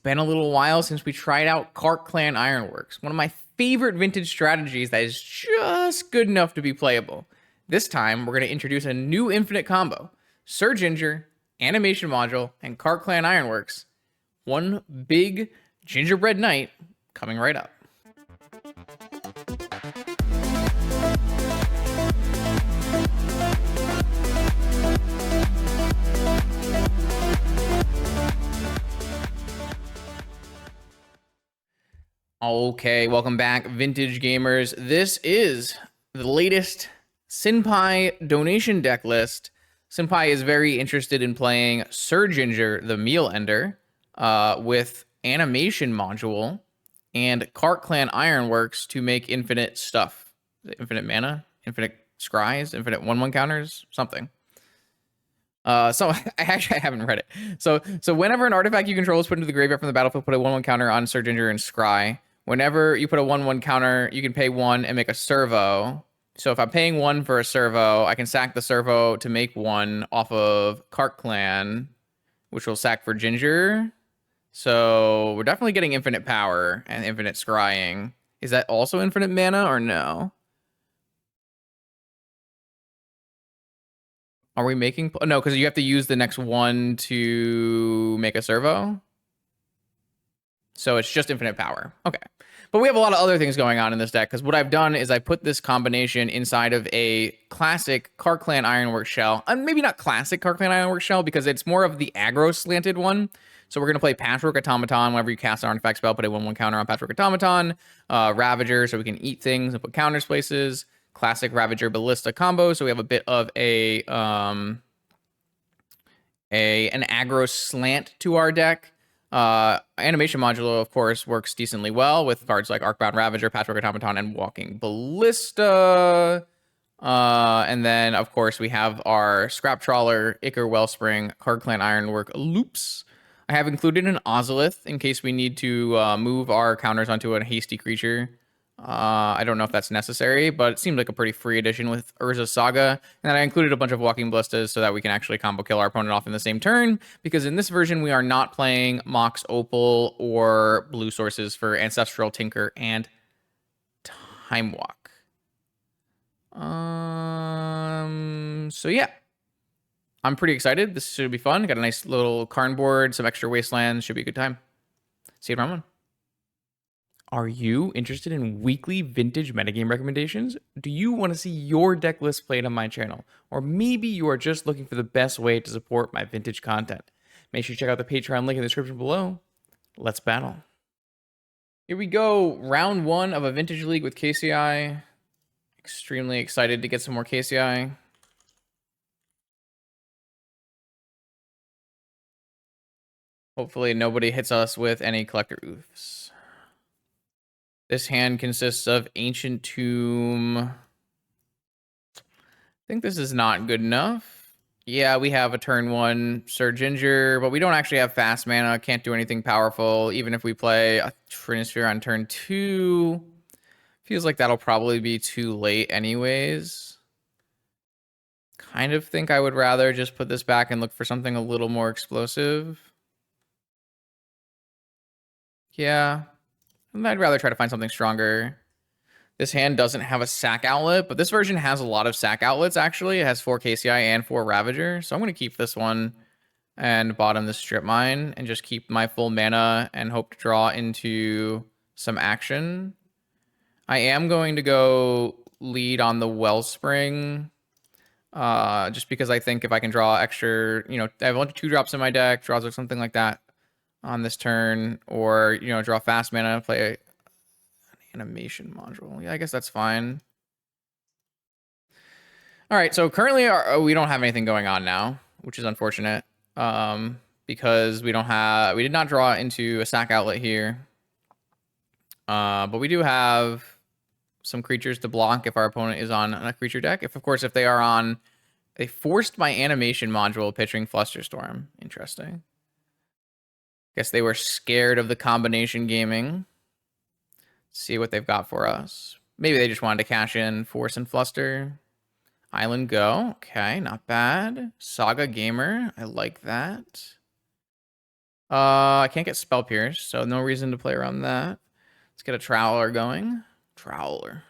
been a little while since we tried out Cart Clan Ironworks, one of my favorite vintage strategies that is just good enough to be playable. This time, we're going to introduce a new infinite combo: Sir Ginger, Animation Module, and Cart Clan Ironworks. One big gingerbread night coming right up. Okay, welcome back, vintage gamers. This is the latest Senpai donation deck list. Senpai is very interested in playing Sir Ginger, the Meal Ender, with Animation Module and Cart Clan Ironworks to make infinite stuff. Infinite mana, infinite scries, infinite 1/1 counters, something. So I haven't read it. So whenever an artifact you control is put into the graveyard from the battlefield, put a 1/1 counter on Sir Ginger and Scry. Whenever you put a 1/1 counter, you can pay 1 and make a servo. So if I'm paying 1 for a servo, I can sack the servo to make 1 off of Cart Clan, which will sack for Ginger. So we're definitely getting infinite power and infinite scrying. Is that also infinite mana or no? Are we making... No, because you have to use the next 1 to make a servo. So it's just infinite power. Okay. But we have a lot of other things going on in this deck, because what I've done is I put this combination inside of a classic Cart Clan Ironworks shell. Maybe not classic Cart Clan Ironworks shell, because it's more of the aggro slanted one. So we're going to play Patchwork Automaton. Whenever you cast an artifact spell, put a 1/1 counter on Patchwork Automaton. Ravager, so we can eat things and put counters places. Classic Ravager Ballista combo, so we have a bit of an aggro slant to our deck. Animation Module, of course, works decently well with cards like Arcbound Ravager, Patchwork Automaton, and Walking Ballista. And then, of course, we have our Scrap Trawler, Ichor Wellspring, Cart Clan Ironwork loops. I have included an Ozolith in case we need to move our counters onto a hasty creature. I don't know if that's necessary, but it seemed like a pretty free addition with Urza's Saga. And then I included a bunch of Walking Ballistas so that we can actually combo kill our opponent off in the same turn, because in this version we are not playing Mox Opal or blue sources for Ancestral Tinker and Time Walk. So yeah, I'm pretty excited. This should be fun. Got a nice little Karn board, some extra wastelands. Should be a good time. See you in round 1. Are you interested in weekly vintage metagame recommendations? Do you want to see your deck list played on my channel? Or maybe you are just looking for the best way to support my vintage content? Make sure you check out the Patreon link in the description below. Let's battle. Here we go. Round 1 of a vintage league with KCI. Extremely excited to get some more KCI. Hopefully nobody hits us with any collector oofs. This hand consists of Ancient Tomb. I think this is not good enough. Yeah, we have a turn 1 Sir Ginger, but we don't actually have fast mana. Can't do anything powerful. Even if we play a Trinisphere on turn 2, feels like that'll probably be too late anyways. Kind of think I would rather just put this back and look for something a little more explosive. Yeah. I'd rather try to find something stronger. This hand doesn't have a sack outlet, but this version has a lot of sack outlets, actually. It has 4 KCI and 4 Ravager, so I'm going to keep this one and bottom the Strip Mine and just keep my full mana and hope to draw into some action. I am going to go lead on the Wellspring, just because I think if I can draw extra, I have only 2 drops in my deck, draws or something like that on this turn, or draw fast mana, play an Animation Module. Yeah, I guess that's fine. All right, so currently we don't have anything going on now, which is unfortunate, because we did not draw into a sack outlet here, but we do have some creatures to block if our opponent is on a creature deck. Of course, if they are on a forced by Animation Module pitching Flusterstorm. Interesting. Guess they were scared of the combination gaming. See what they've got for us. Maybe they just wanted to cash in Force and Fluster. Island Go. Okay, not bad. Saga Gamer. I like that. I can't get Spell Pierce, so no reason to play around that. Let's get a Trowler going. Trowler.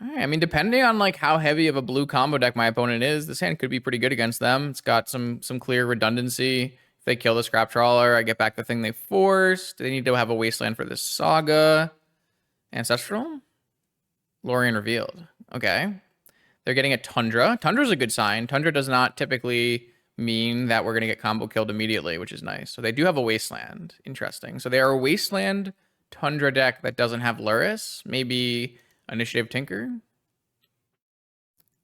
All right, I mean, depending on like how heavy of a blue combo deck my opponent is, this hand could be pretty good against them. It's got some clear redundancy. If they kill the Scrap Trawler, I get back the thing they forced. They need to have a Wasteland for this Saga. Ancestral? Lorien Revealed. Okay. They're getting a Tundra. Tundra's a good sign. Tundra does not typically mean that we're going to get combo killed immediately, which is nice. So they do have a Wasteland. Interesting. So they are a Wasteland Tundra deck that doesn't have Luris. Maybe Initiative Tinker.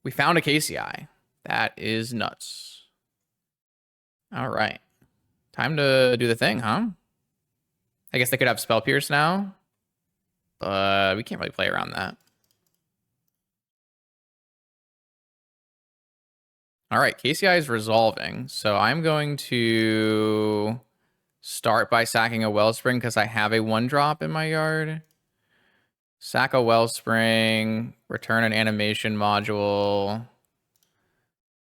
We found a KCI. That is nuts. All right. Time to do the thing, huh? I guess they could have Spell Pierce now. But we can't really play around that. All right, KCI is resolving. So I'm going to start by sacking a Wellspring because I have a 1-drop in my yard. Sack a Wellspring, return an animation module.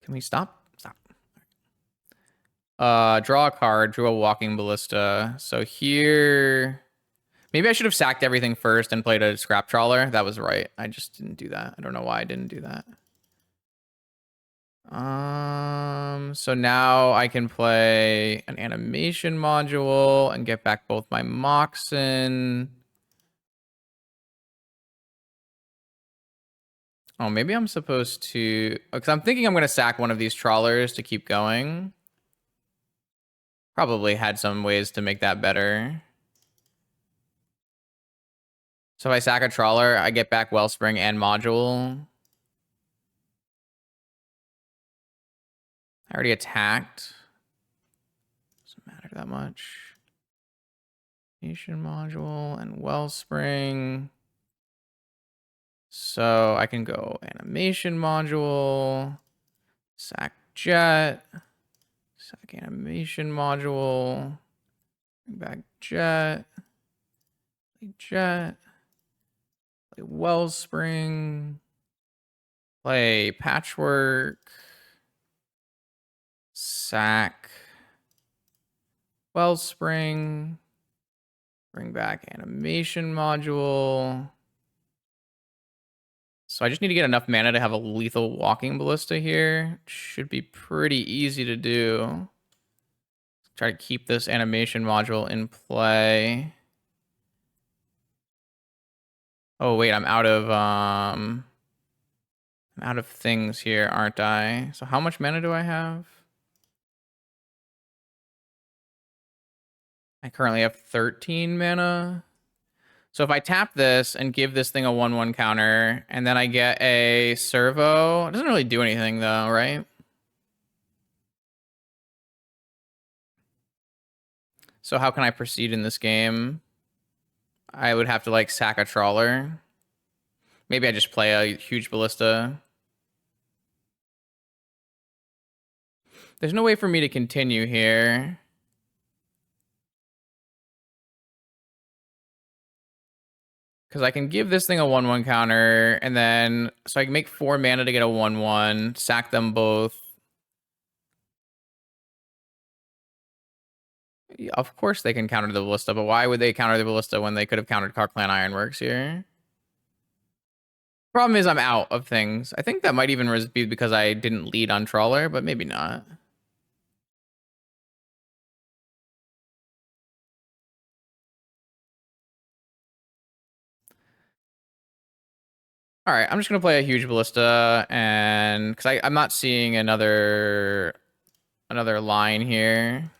Can we stop? Stop. Draw a card, drew a Walking Ballista. So here, maybe I should have sacked everything first and played a Scrap Trawler. That was right. I just didn't do that. I don't know why I didn't do that. So now I can play an animation module and get back both my Moxen. Oh, maybe I'm supposed to, because I'm thinking I'm going to sack one of these trawlers to keep going. Probably had some ways to make that better. So if I sack a trawler, I get back Wellspring and module. I already attacked. Doesn't matter that much. Animation module and Wellspring. So I can go animation module, sack jet, sack animation module, bring back jet, play jet, play Wellspring, play patchwork, sack Wellspring, bring back animation module. So I just need to get enough mana to have a lethal Walking Ballista here. Should be pretty easy to do. Try to keep this animation module in play. Oh wait, I'm out of things here, aren't I? So how much mana do I have? I currently have 13 mana. So if I tap this and give this thing a 1/1 counter, and then I get a servo, it doesn't really do anything though, right? So how can I proceed in this game? I would have to like sack a trawler. Maybe I just play a huge ballista. There's no way for me to continue here. Because I can give this thing a 1/1 counter, and then, so I can make 4 mana to get a 1/1, sack them both. Yeah, of course they can counter the ballista, but why would they counter the ballista when they could have countered Clan Ironworks here? Problem is I'm out of things. I think that might even be because I didn't lead on Trawler, but maybe not. All right, I'm just gonna play a huge ballista, and because I'm not seeing another line here.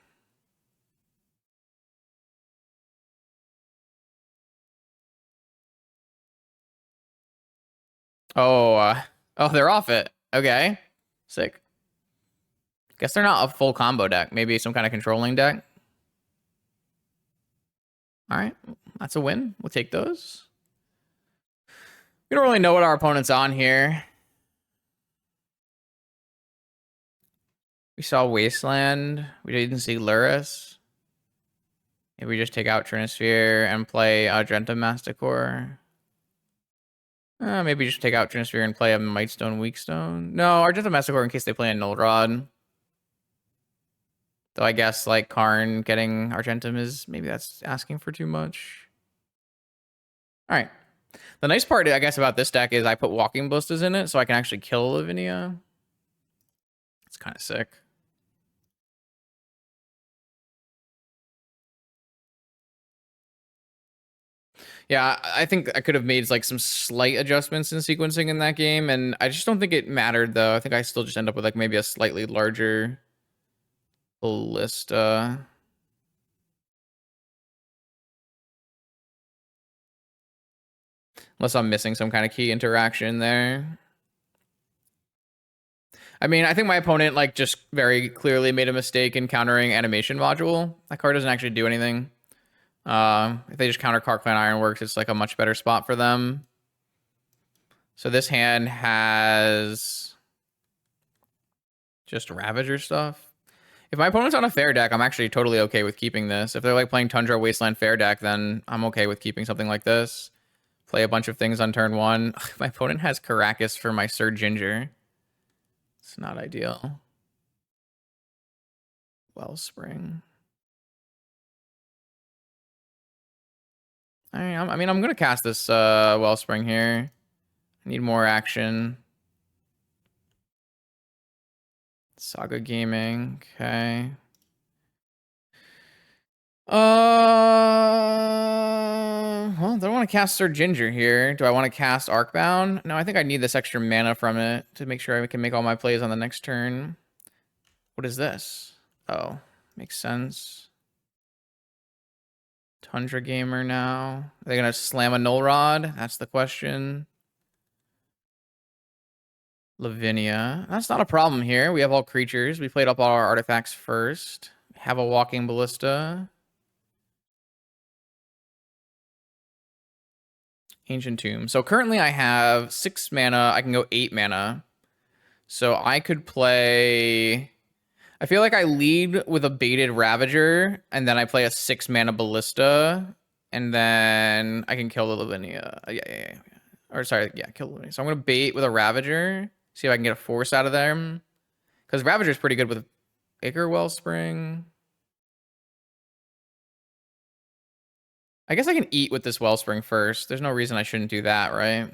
Oh, oh, they're off it. Okay, sick. Guess they're not a full combo deck. Maybe some kind of controlling deck. All right, that's a win. We'll take those. We don't really know what our opponent's on here. We saw Wasteland. We didn't see Luris. Maybe we just take out Trinisphere and play Argenta Masticore. Maybe just take out Trinisphere and play a Mightstone Weakstone. No, Argenta Masticore in case they play a Null Rod. Though I guess like Karn getting Argentum is maybe that's asking for too much. All right. The nice part, I guess, about this deck is I put Walking Ballistas in it, so I can actually kill Lavinia. It's kind of sick. Yeah, I think I could have made like some slight adjustments in sequencing in that game, and I just don't think it mattered though. I think I still just end up with like maybe a slightly larger ballista. Unless I'm missing some kind of key interaction there. I mean, I think my opponent like just very clearly made a mistake in countering animation module. That card doesn't actually do anything. If they just counter Karkland Ironworks, it's like a much better spot for them. So this hand has just Ravager stuff. If my opponent's on a fair deck, I'm actually totally okay with keeping this. If they're like playing Tundra Wasteland fair deck, then I'm okay with keeping something like this. Play a bunch of things on turn one. My opponent has Caracas for my Sir Ginger. It's not ideal. Wellspring. I mean, I'm going to cast this Wellspring here. I need more action. Saga Gaming. Okay. Well, do I want to cast Sir Ginger here? Do I want to cast Arcbound? No, I think I need this extra mana from it to make sure I can make all my plays on the next turn. What is this? Oh, makes sense. Tundra Gamer now. Are they going to slam a Null Rod? That's the question. Lavinia. That's not a problem here. We have all creatures. We played up all our artifacts first. Have a Walking Ballista. Ancient Tomb. So currently I have 6 mana. I can go 8 mana. So I could play... I feel like I lead with a baited Ravager, and then I play a 6 mana Ballista, and then I can kill the Lavinia. Yeah. Or sorry, yeah, kill the Lavinia. So I'm going to bait with a Ravager, see if I can get a force out of them. Because Ravager's pretty good with Acre Wellspring. I guess I can eat with this Wellspring first. There's no reason I shouldn't do that, right?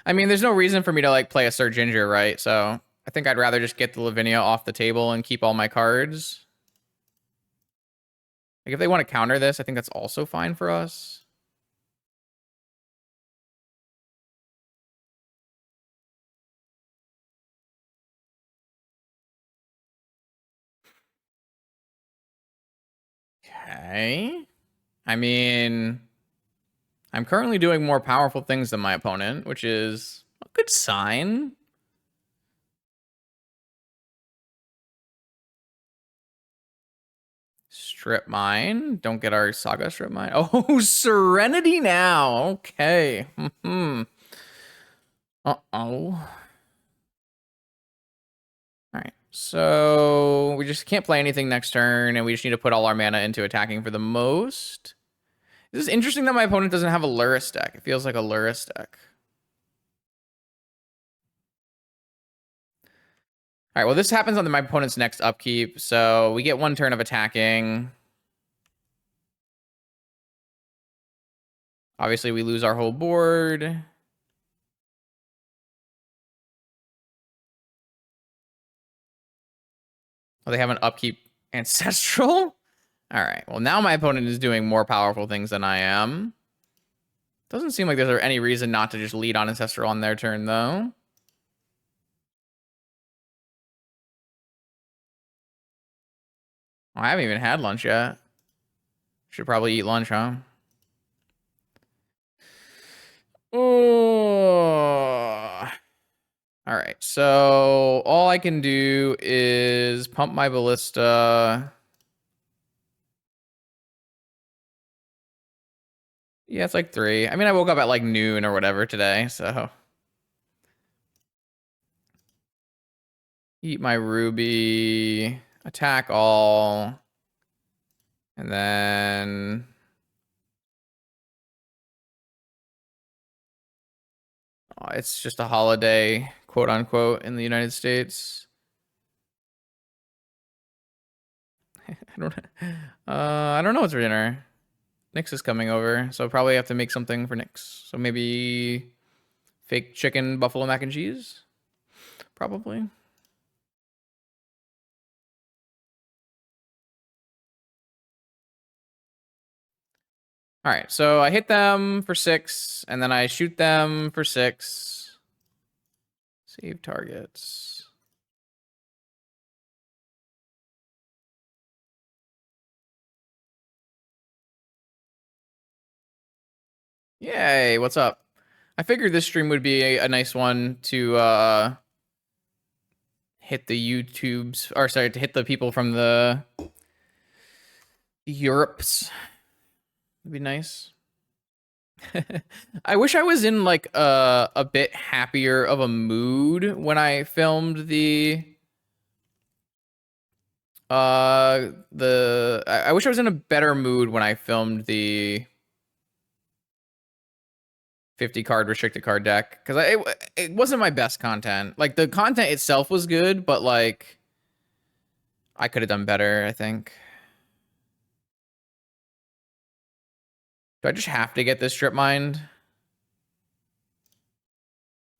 I mean, there's no reason for me to like play a Sir Ginger, right? So I think I'd rather just get the Lavinia off the table and keep all my cards. Like if they want to counter this, I think that's also fine for us. Okay. I mean, I'm currently doing more powerful things than my opponent, which is a good sign. Strip Mine. Don't get our Saga Strip Mine. Oh, Serenity now. Okay. Uh-oh. All right. So we just can't play anything next turn, and we just need to put all our mana into attacking for the most. This is interesting that my opponent doesn't have a Lurrus deck. It feels like a Lurrus deck. All right, well, this happens on my opponent's next upkeep, so we get 1 turn of attacking. Obviously, we lose our whole board. Oh, they have an upkeep Ancestral? All right, well, now my opponent is doing more powerful things than I am. Doesn't seem like there's any reason not to just lead on Ancestral on their turn, though. I haven't even had lunch yet. Should probably eat lunch, huh? Oh. All right, so all I can do is pump my Ballista. Yeah, it's like 3. I mean, I woke up at like noon or whatever today, so. Eat my Ruby. Attack all. And then... It's just a holiday, quote unquote, in the United States. I don't I don't know what's for dinner. Nix is coming over, so I'll probably have to make something for Nix. So maybe fake chicken buffalo mac and cheese? Probably. All right, so I hit them for 6, and then I shoot them for 6. Save targets. Yay, what's up? I figured this stream would be a nice one to hit the YouTubes, or sorry, to hit the people from the Europes. It'd be nice. I wish I was in like a bit happier of a mood when I filmed I wish I was in a better mood when I filmed the 50 card restricted card deck, because it wasn't my best content. Like the content itself was good, but like I could have done better, I think. Do I just have to get this strip mined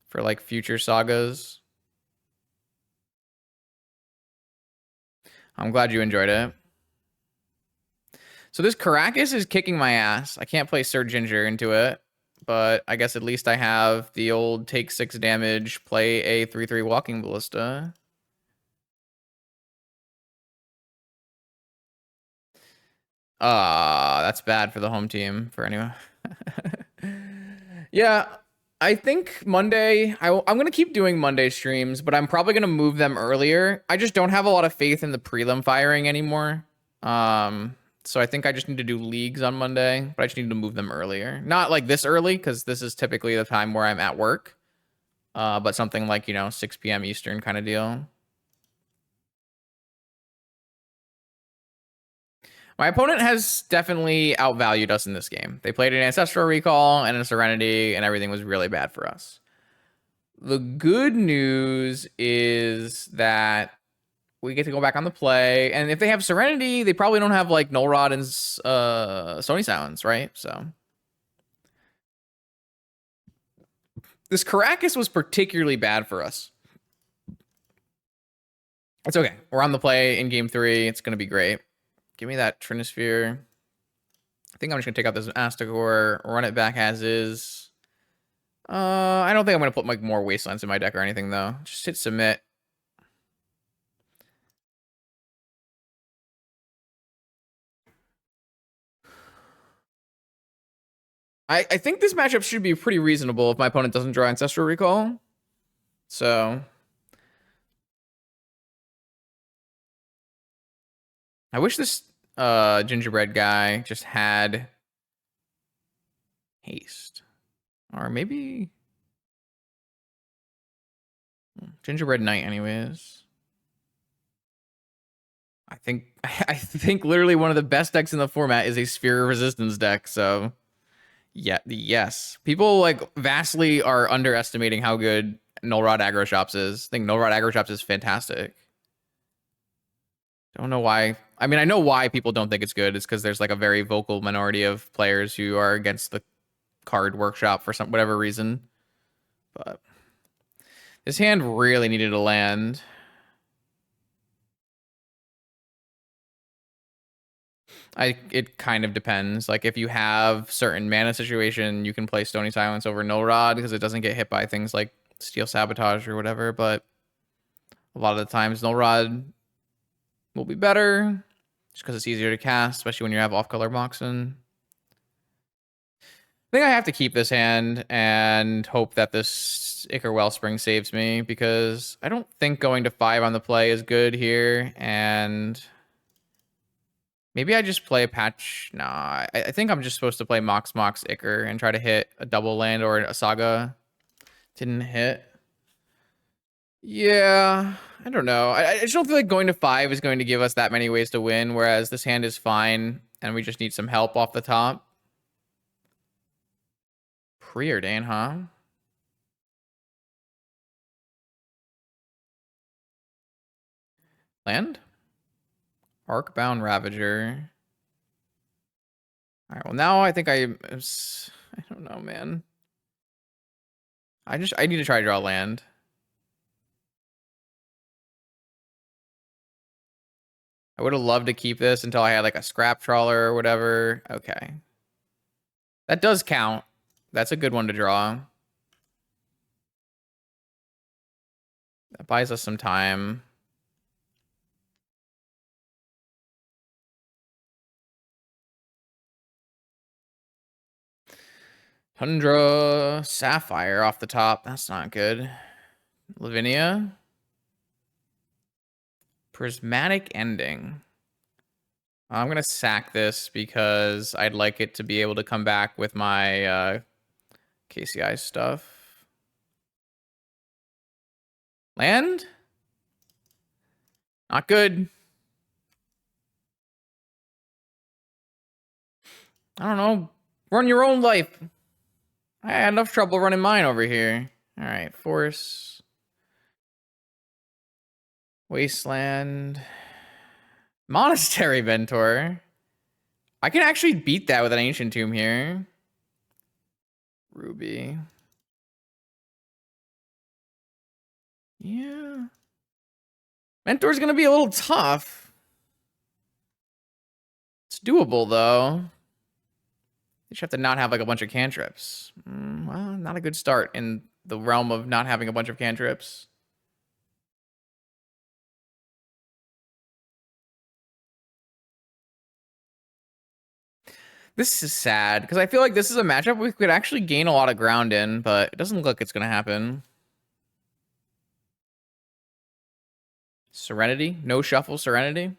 for like future sagas? I'm glad you enjoyed it. So this Caracas is kicking my ass. I can't play Sir Ginger into it, but I guess at least I have the old take 6 damage, play a 3/3 walking ballista. That's bad for the home team for anyone. Yeah, I think Monday, I'm going to keep doing Monday streams, but I'm probably going to move them earlier. I just don't have a lot of faith in the prelim firing anymore. So I think I just need to do leagues on Monday, but I just need to move them earlier. Not like this early, because this is typically the time where I'm at work. But something like, 6 p.m. Eastern kind of deal. My opponent has definitely outvalued us in this game. They played an Ancestral Recall and a Serenity, and everything was really bad for us. The good news is that we get to go back on the play, and if they have Serenity, they probably don't have like Null Rod and Stony Silence, right? So this Caracas was particularly bad for us. It's okay. We're on the play in game 3. It's going to be great. Give me that Trinisphere. I think I'm just going to take out this Astigore, run it back as is. I don't think I'm going to put like more Wastelands in my deck or anything, though. Just hit submit. I think this matchup should be pretty reasonable if my opponent doesn't draw Ancestral Recall. So I wish this gingerbread guy just had haste. Or maybe gingerbread knight anyways. I think literally one of the best decks in the format is a Sphere of Resistance deck, so yeah, yes. People like vastly are underestimating how good Null Rod Aggro Shops is. I think Null Rod Aggro Shops is fantastic. Don't know why. I mean, I know why people don't think it's good. It's because there's like a very vocal minority of players who are against the card workshop for whatever reason. But this hand really needed a land. It kind of depends. Like if you have certain mana situation, you can play Stony Silence over Null Rod because it doesn't get hit by things like Steel Sabotage or whatever. But a lot of the times, Null Rod will be better just because it's easier to cast, especially when you have off-color Moxen. I think I have to keep this hand and hope that this Ichor Wellspring saves me, because I don't think going to 5 on the play is good here, and maybe I just play a patch. Nah, I think I'm just supposed to play Mox Ichor and try to hit a double land or a Saga. Didn't hit. Yeah, I don't know. I just don't feel like going to 5 is going to give us that many ways to win, whereas this hand is fine, and we just need some help off the top. Preordain, huh? Land? Arcbound Ravager. All right, well, now I think I don't know, man. I need to try to draw land. I would have loved to keep this until I had like a scrap trawler or whatever. Okay. That does count. That's a good one to draw. That buys us some time. Tundra Sapphire off the top. That's not good. Lavinia. Prismatic Ending. I'm going to sack this because I'd like it to be able to come back with my KCI stuff. Land? Not good. I don't know. Run your own life. I had enough trouble running mine over here. All right, Force. Wasteland. Monastery Mentor. I can actually beat that with an Ancient Tomb here. Ruby. Yeah. Mentor's going to be a little tough. It's doable, though. You just have to not have like a bunch of cantrips. Well, not a good start in the realm of not having a bunch of cantrips. This is sad because I feel like this is a matchup we could actually gain a lot of ground in, but it doesn't look like it's going to happen. Serenity? No shuffle Serenity?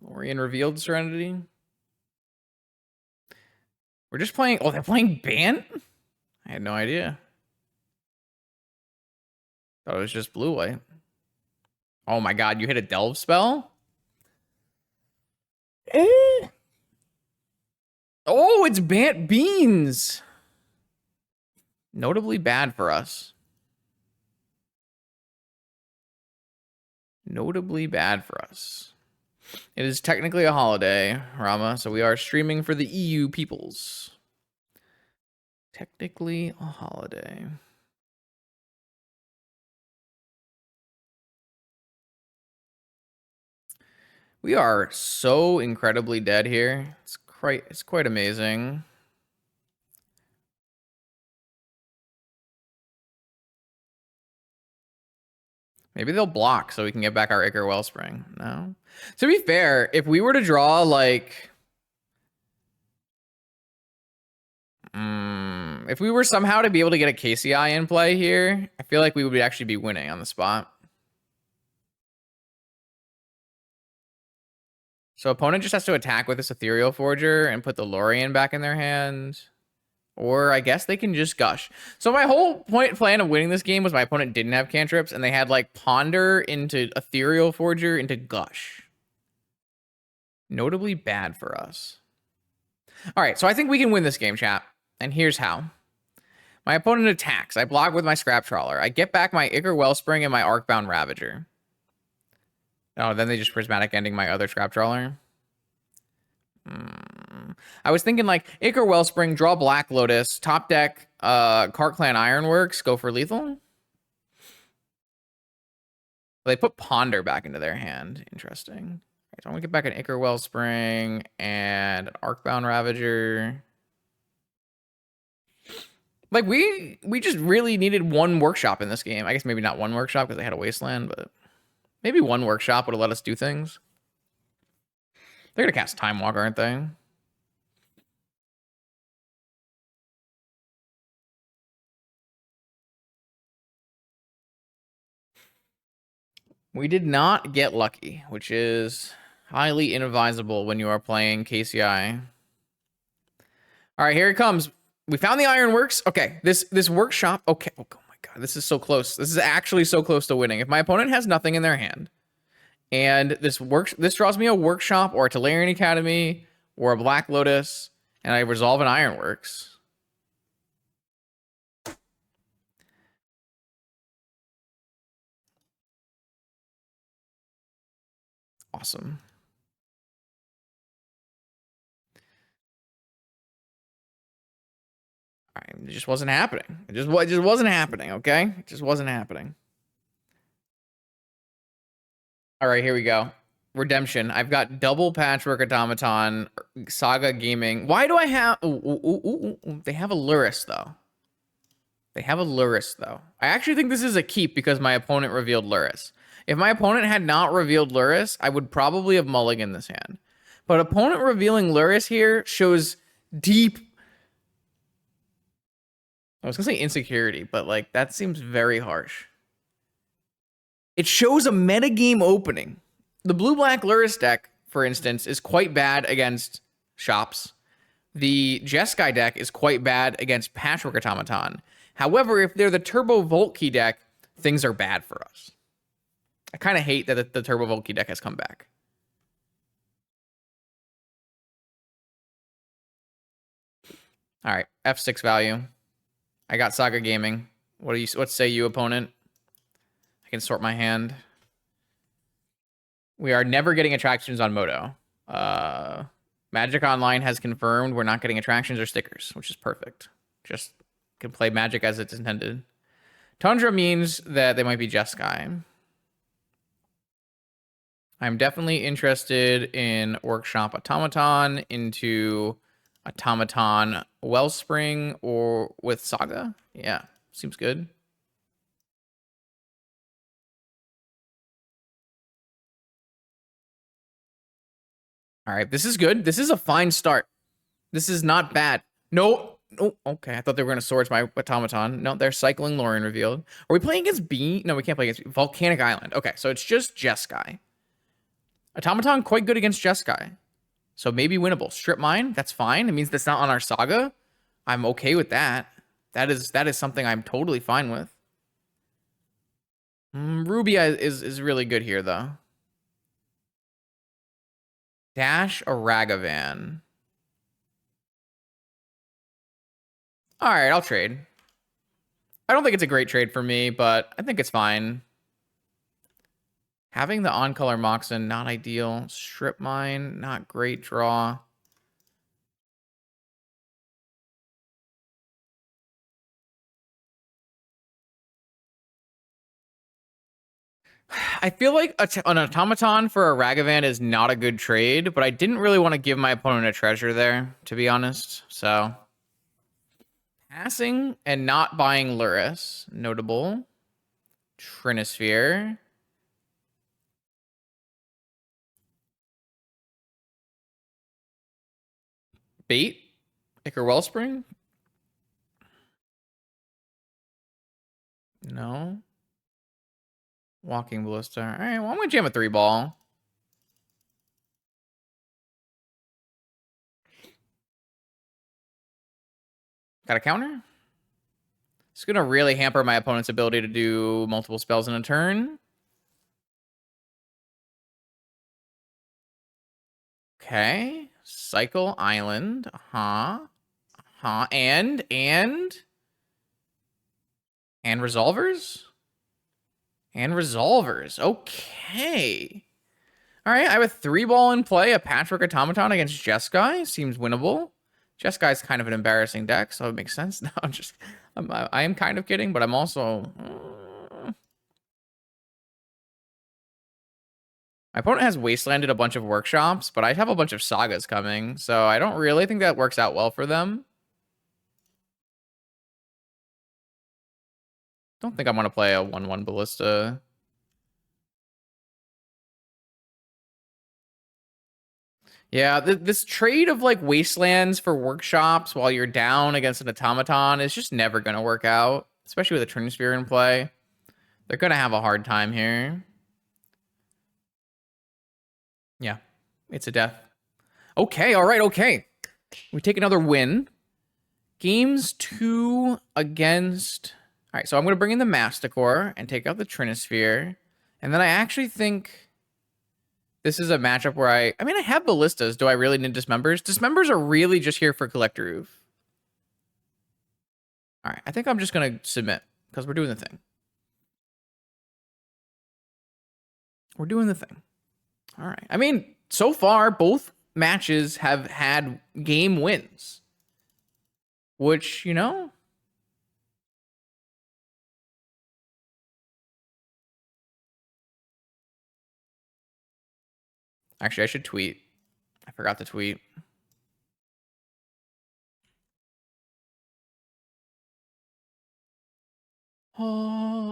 Lorien revealed Serenity? We're just playing... Oh, they're playing Bant? I had no idea. Thought it was just blue-white. Oh my god, you hit a Delve spell? Oh, it's Bant Beans! Notably bad for us. Notably bad for us. It is technically a holiday, Rama, so we are streaming for the EU peoples. Technically a holiday. We are so incredibly dead here. It's quite amazing. Maybe they'll block so we can get back our Ichor Wellspring. No. To be fair, if we were to draw like if we were somehow to be able to get a KCI in play here, I feel like we would actually be winning on the spot. So opponent just has to attack with this Ethereal Forger and put the Lorien back in their hand. Or I guess they can just gush. So my whole plan of winning this game was my opponent didn't have cantrips and they had like Ponder into Ethereal Forger into Gush. Notably bad for us. All right, so I think we can win this game, chat. And here's how. My opponent attacks. I block with my Scrap Trawler. I get back my Ichor Wellspring and my Arcbound Ravager. Oh, then they just Prismatic Ending my other Scrap Trawler. I was thinking like Ichor Wellspring, draw Black Lotus, top deck, Cart Clan Ironworks, go for lethal. They put Ponder back into their hand. Interesting. All right, so I'm gonna get back an Ichor Wellspring and an Arcbound Ravager. Like we just really needed one workshop in this game. I guess maybe not one workshop because they had a wasteland, but maybe one workshop would have let us do things. They're gonna cast Time Walk, aren't they? We did not get lucky, which is highly inadvisable when you are playing KCI. All right, here it comes. We found the Ironworks. Okay, this workshop. Okay, oh my god, this is so close. This is actually so close to winning. If my opponent has nothing in their hand, and this draws me a workshop or a Tolarian Academy or a Black Lotus, and I resolve an Ironworks. Awesome. All right, it just wasn't happening. It just wasn't happening, okay? It just wasn't happening. All right, here we go. Redemption. I've got double Patchwork Automaton, Saga Gaming. Why do I have... Ooh. They have a Luris, though. They have a Luris, though. I actually think this is a keep because my opponent revealed Luris. If my opponent had not revealed Luris, I would probably have mulliganed this hand. But opponent revealing Luris here shows deep... I was going to say insecurity, but like that seems very harsh. It shows a metagame opening. The blue-black Luris deck, for instance, is quite bad against shops. The Jeskai deck is quite bad against Patchwork Automaton. However, if they're the Turbo Volkey deck, things are bad for us. I kind of hate that the Turbo Volkey deck has come back. All right, F6 value. I got Saga Gaming. What say you, opponent? I can sort my hand. We are never getting attractions on Moto. Magic Online has confirmed we're not getting attractions or stickers, which is perfect. Just can play Magic as it's intended. Tundra means that they might be Jeskai. I'm definitely interested in Workshop Automaton into Automaton Wellspring or with Saga. Yeah, seems good. All right, this is good. This is a fine start. This is not bad. No, okay. I thought they were going to Swords my Automaton. No, they're cycling Lauren revealed. Are we playing against B? No, we can't play against Volcanic Island. Okay, so it's just Jeskai. Automaton quite good against Jeskai. So maybe winnable. Strip Mine, that's fine. It means that's not on our Saga. I'm okay with that. That is something I'm totally fine with. Rubia is really good here, though. Dash a Ragavan. All right, I'll trade. I don't think it's a great trade for me, but I think it's fine. Having the on-color Moxen, not ideal. Strip Mine, not great draw. I feel like an Automaton for a Ragavan is not a good trade, but I didn't really want to give my opponent a treasure there, to be honest. So, passing and not buying Luris, notable. Trinisphere. Bait. Ichor Wellspring. No. Walking Ballista. All right, well, I'm going to jam a 3-ball. Got a counter? It's going to really hamper my opponent's ability to do multiple spells in a turn. Okay. Cycle Island. And Resolvers? And Resolvers. Okay. All right, I have a 3-ball in play, a Patchwork Automaton against Jeskai. Seems winnable. Jeskai kind of an embarrassing deck, so it makes sense. No, I am kind of kidding, but I'm also... My opponent has Wastelanded a bunch of Workshops, but I have a bunch of Sagas coming, so I don't really think that works out well for them. Don't think I want to play a 1/1 Ballista. Yeah, this trade of like Wastelands for Workshops while you're down against an Automaton is just never going to work out, especially with a Trinisphere in play. They're going to have a hard time here. Yeah, it's a death. Okay, all right, okay. We take another win. Games 2 against... All right, so I'm going to bring in the Masticore and take out the Trinisphere. And then I actually think this is a matchup where I mean, I have Ballistas. Do I really need Dismembers? Dismembers are really just here for Collector Roof. All right, I think I'm just going to submit because we're doing the thing. We're doing the thing. All right. I mean, so far, both matches have had game wins, which, you know, actually, I should tweet. I forgot to tweet. Oh.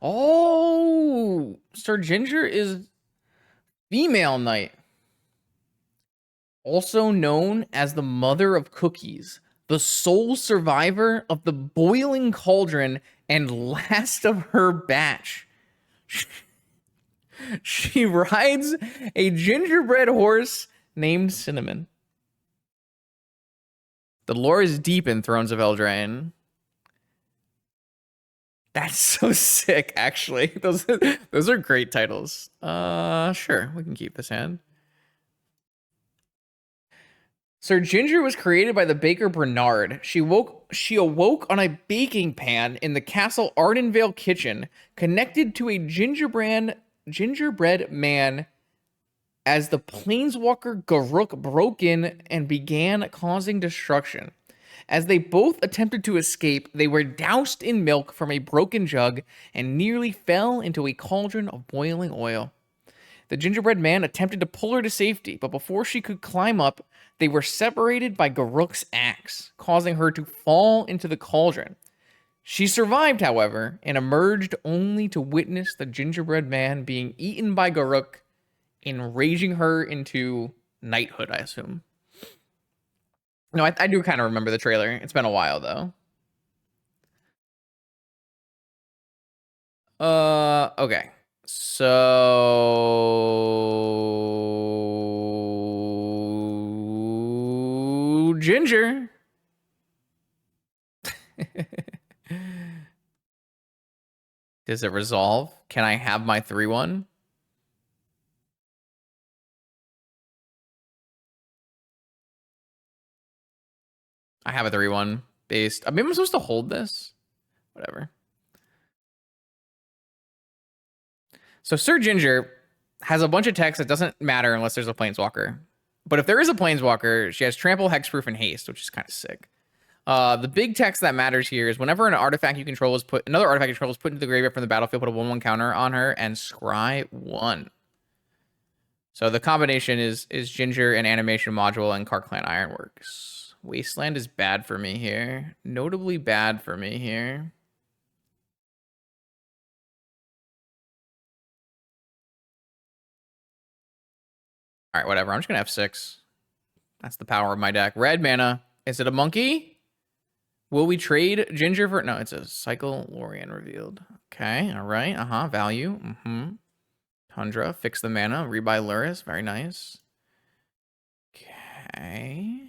Oh, Sir Ginger is female knight, also known as the mother of cookies, the sole survivor of the boiling cauldron and last of her batch. She rides a gingerbread horse named Cinnamon. The lore is deep in Thrones of Eldraine. That's so sick, actually. Those are great titles. Sure, we can keep this hand. Sir Ginger was created by the baker Bernard. She awoke on a baking pan in the castle Ardenvale kitchen, connected to a gingerbread man as the planeswalker Garruk broke in and began causing destruction. As they both attempted to escape, they were doused in milk from a broken jug and nearly fell into a cauldron of boiling oil. The gingerbread man attempted to pull her to safety, but before she could climb up, they were separated by Garruk's axe, causing her to fall into the cauldron. She survived, however, and emerged only to witness the gingerbread man being eaten by Garruk, enraging her into knighthood, I assume. No, I do kind of remember the trailer. It's been a while, though. Okay. So Ginger. Does it resolve? Can I have my 3-1? I have a 3-1 based. I mean, I'm supposed to hold this. Whatever. So Sir Ginger has a bunch of text that doesn't matter unless there's a planeswalker. But if there is a planeswalker, she has trample, hexproof, and haste, which is kind of sick. The big text that matters here is whenever another artifact you control is put into the graveyard from the battlefield, put a 1/1 counter on her and scry 1. So the combination is Ginger and Animation Module and Clan Ironworks. Wasteland is bad for me here. Notably bad for me here. All right, whatever. I'm just going to F6. That's the power of my deck. Red mana. Is it a monkey? Will we trade Ginger for... No, it's a Cycle Lorien revealed. Okay, all right. Value. Tundra. Fix the mana. Rebuy Luris. Very nice. Okay.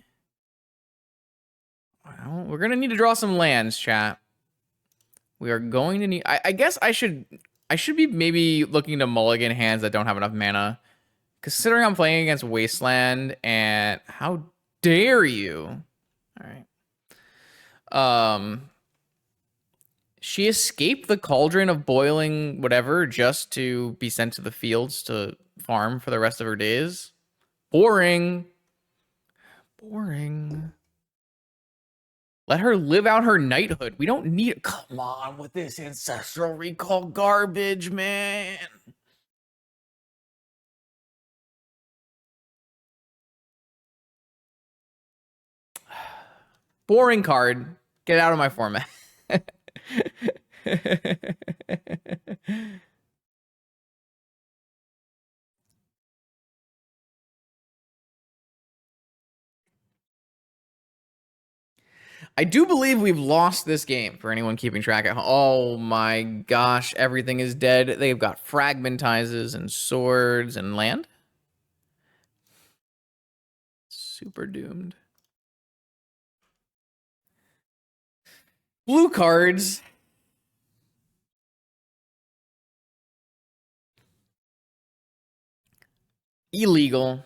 Well, we're going to need to draw some lands, chat. We are going to need... I guess I should be maybe looking to mulligan hands that don't have enough mana. Considering I'm playing against Wasteland and... How dare you? All right. She escaped the cauldron of boiling whatever just to be sent to the fields to farm for the rest of her days. Boring. Let her live out her knighthood. We don't need... Come on with this ancestral recall garbage, man. Boring card. Get out of my format. I do believe we've lost this game for anyone keeping track at home. Oh my gosh, everything is dead. They've got fragmentizes and swords and land. Super doomed. Blue cards. Illegal.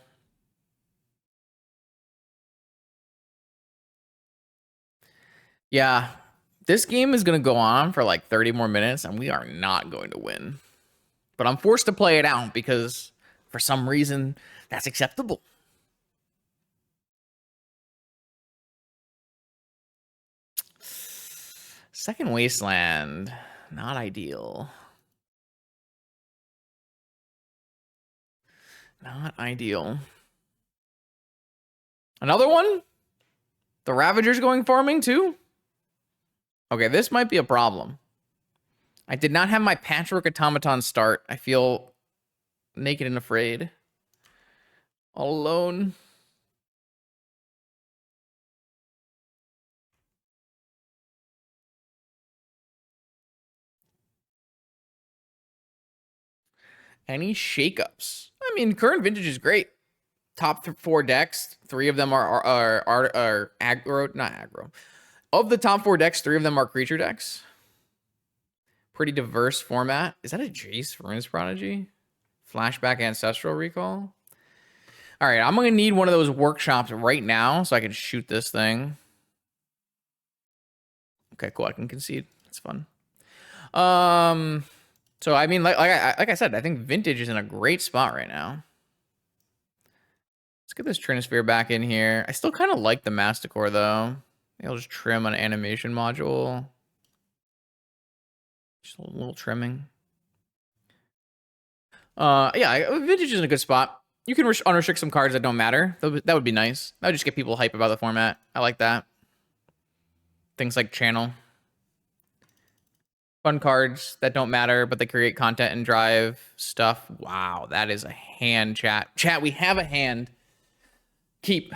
Yeah. This game is going to go on for like 30 more minutes, and we are not going to win. But I'm forced to play it out because for some reason that's acceptable. Second Wasteland. Not ideal. Not ideal. Another one? The Ravager's going farming too? Okay, this might be a problem. I did not have my Patchwork Automaton start. I feel naked and afraid. All alone. Any shakeups? I mean, current vintage is great. Top 4 decks, 3 of them are aggro, not aggro. Of the top 4 decks, 3 of them are creature decks. Pretty diverse format. Is that a Jace Runes Prodigy? Flashback Ancestral Recall? All right, I'm going to need one of those workshops right now so I can shoot this thing. Okay, cool. I can concede. It's fun. So I mean, like I said, I think vintage is in a great spot right now. Let's get this Trinisphere back in here. I still kind of like the Masticore though. Maybe I'll just trim an animation module. Just a little trimming. Yeah, vintage is in a good spot. You can unrestrict some cards that don't matter. That would be nice. That would just get people hype about the format. I like that. Things like channel. Fun cards that don't matter, but they create content and drive stuff. Wow, that is a hand, chat. Chat, we have a hand. Keep.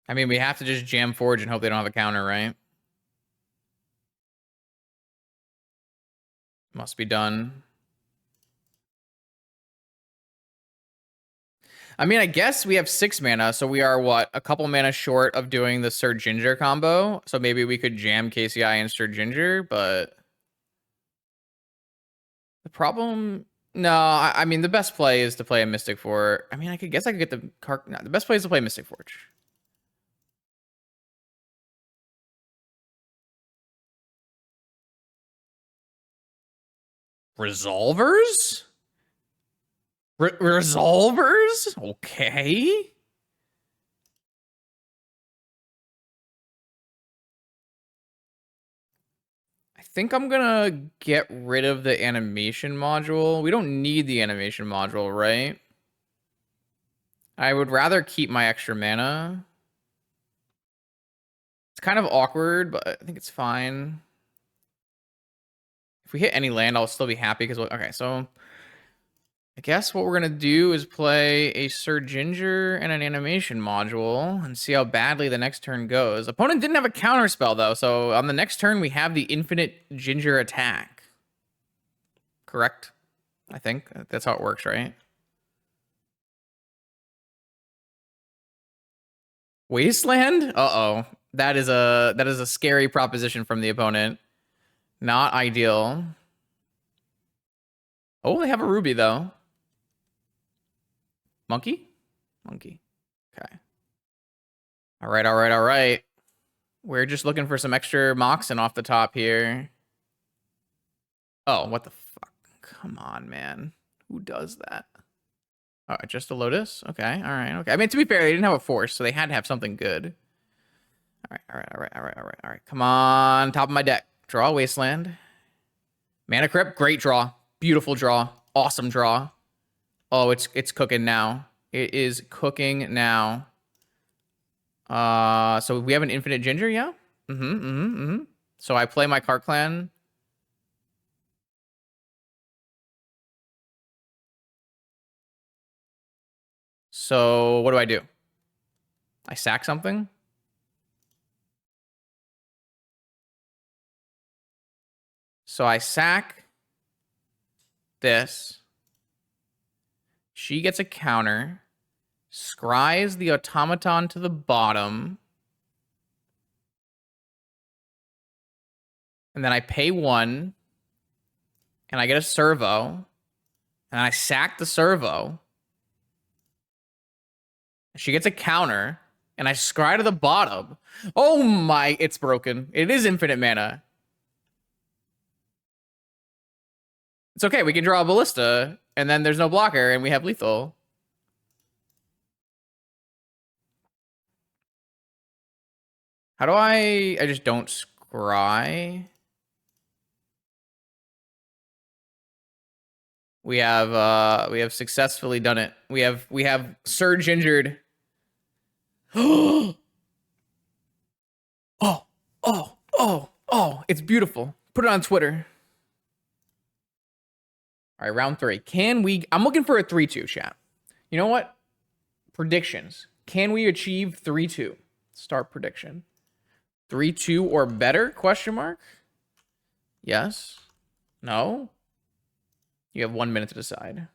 I mean, we have to just jam Forge and hope they don't have a counter, right? Must be done. I mean, I guess we have 6 mana, so we are, what, a couple mana short of doing the Sir Ginger combo. So maybe we could jam KCI and Sir Ginger, but... The problem... No, I mean, the best play is to play a Mystic Forge. I mean, I guess I could get the... No, the best play is to play Mystic Forge. Resolvers? Resolvers? Okay. I think I'm gonna get rid of the animation module. We don't need the animation module, right? I would rather keep my extra mana. It's kind of awkward, but I think it's fine. If we hit any land, I'll still be happy because, okay, so I guess what we're going to do is play a Sir Ginger and an animation module and see how badly the next turn goes. Opponent didn't have a counter spell, though, so on the next turn, we have the infinite Ginger attack. Correct? I think that's how it works, right? Wasteland? Uh-oh. That is a scary proposition from the opponent. Not ideal. Oh, they have a ruby, though. Monkey? Monkey. Okay. All right, all right, all right. We're just looking for some extra Moxen off the top here. Oh, what the fuck? Come on, man. Who does that? Oh, just a Lotus? Okay, all right, okay. I mean, to be fair, they didn't have a Force, so they had to have something good. All right, all right, all right, all right, all right, all right. Come on, top of my deck. Draw Wasteland. Mana Crypt, great draw. Beautiful draw. Awesome draw. Oh, it's cooking now. It is cooking now. So we have an infinite Ginger, yeah? So I play my Cart Clan. So what do? I sack something? So I sack this. She gets a counter. Scries the automaton to the bottom. And then I pay 1. And I get a servo. And I sack the servo. She gets a counter. And I scry to the bottom. Oh my, it's broken. It is infinite mana. It's okay, we can draw a ballista. And then there's no blocker, and we have lethal. How do I just don't scry? We have successfully done it. We have Surge injured. Oh, it's beautiful. Put it on Twitter. All right, round 3. Can we... I'm looking for a 3-2, chat. You know what? Predictions. Can we achieve 3-2? Start prediction. 3-2 or better? Question mark? Yes. No? You have 1 minute to decide.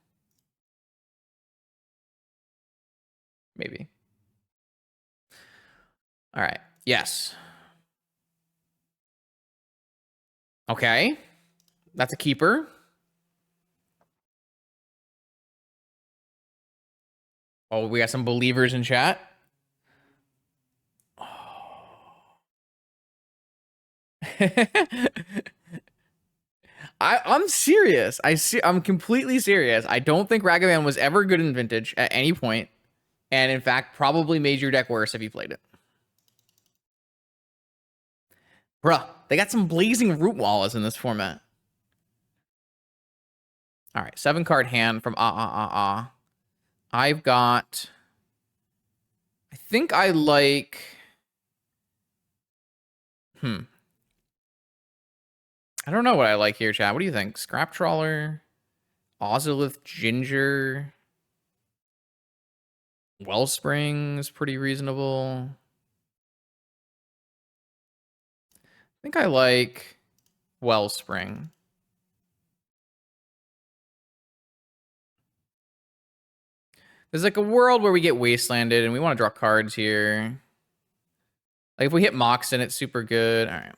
Maybe. All right. Yes. Okay. That's a keeper. Oh, we got some believers in chat. I'm serious. I'm completely serious. I don't think Ragavan was ever good in Vintage at any point, and in fact, probably made your deck worse if you played it. Bruh, they got some blazing root walls in this format. All right, 7-card hand from I've got... I think I like... I don't know what I like here, chat. What do you think? Scrap Trawler, Ozolith Ginger, Wellspring is pretty reasonable. I think I like Wellspring. There's like a world where we get wastelanded and we want to draw cards here. Like if we hit Moxen, it's super good. All right.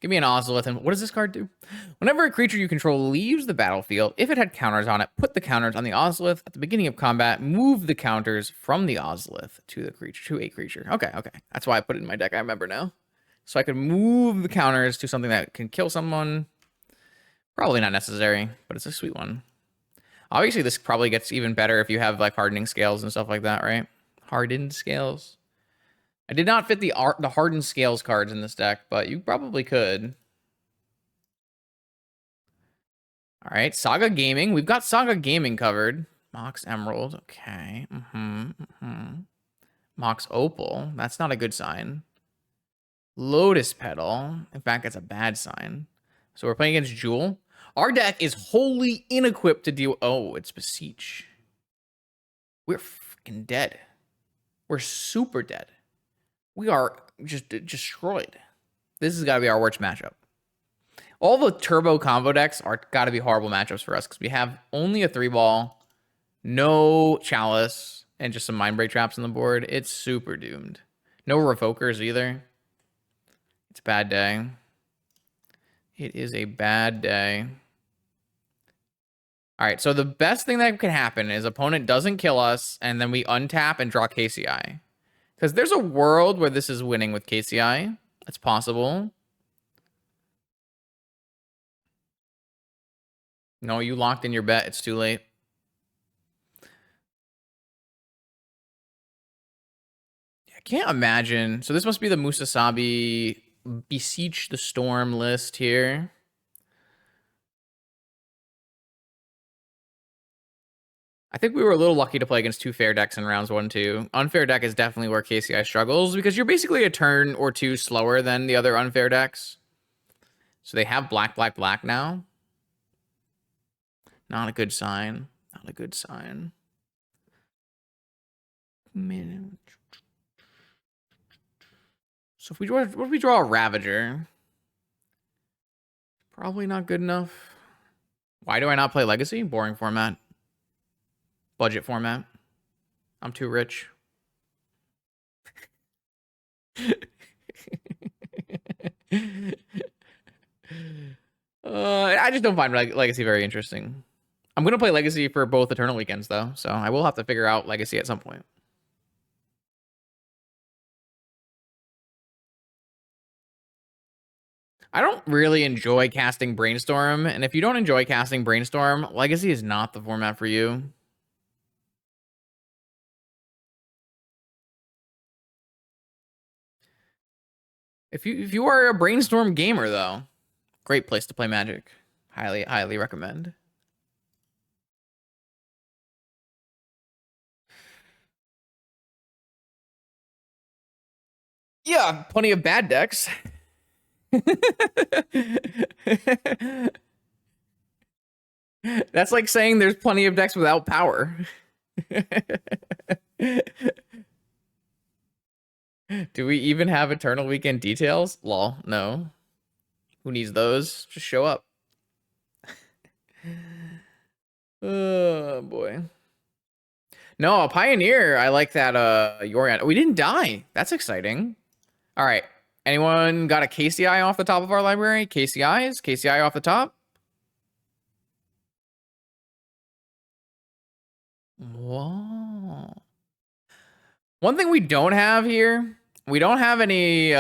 Give me an Ozolith. And what does this card do? Whenever a creature you control leaves the battlefield, if it had counters on it, put the counters on the Ozolith at the beginning of combat. Move the counters from the Ozolith to the creature, to a creature. Okay. That's why I put it in my deck. I remember now. So I could move the counters to something that can kill someone. Probably not necessary, but it's a sweet one. Obviously, this probably gets even better if you have like hardening scales and stuff like that, right? Hardened scales. I did not fit the hardened scales cards in this deck, but you probably could. All right, Saga Gaming. We've got Saga Gaming covered. Mox Emerald. Okay. Mox Opal. That's not a good sign. Lotus Petal. In fact, that's a bad sign. So we're playing against Jewel. Our deck is wholly inequipped to deal... Oh, it's Beseech. We're fucking dead. We're super dead. We are just destroyed. This has got to be our worst matchup. All the turbo combo decks are got to be horrible matchups for us because we have only a 3-ball, no Chalice, and just some Mindbreak traps on the board. It's super doomed. No Revokers either. It's a bad day. It is a bad day. All right, so the best thing that can happen is opponent doesn't kill us, and then we untap and draw KCI. Because there's a world where this is winning with KCI. That's possible. No, you locked in your bet. It's too late. I can't imagine. So this must be the Musasabi Beseech the Storm list here. I think we were a little lucky to play against 2 fair decks in rounds 1, 2. Unfair deck is definitely where KCI struggles because you're basically a turn or 2 slower than the other unfair decks. So they have black now. Not a good sign. Not a good sign. So if we draw, what if we draw a Ravager? Probably not good enough. Why do I not play Legacy? Boring format. Budget format. I'm too rich. I just don't find Legacy very interesting. I'm gonna play Legacy for both Eternal weekends though, so I will have to figure out Legacy at some point. I don't really enjoy casting Brainstorm, and if you don't enjoy casting Brainstorm, Legacy is not the format for you. If you are a Brainstorm gamer though, great place to play Magic. Highly recommend. Yeah, plenty of bad decks. That's like saying there's plenty of decks without power. Do we even have Eternal Weekend details? Lol, no. Who needs those? Just show up. Oh boy. No, a Pioneer. I like that Yorion. We didn't die. That's exciting. All right. Anyone got a KCI off the top of our library? KCIs? KCI off the top? Whoa. One thing we don't have here, we don't have any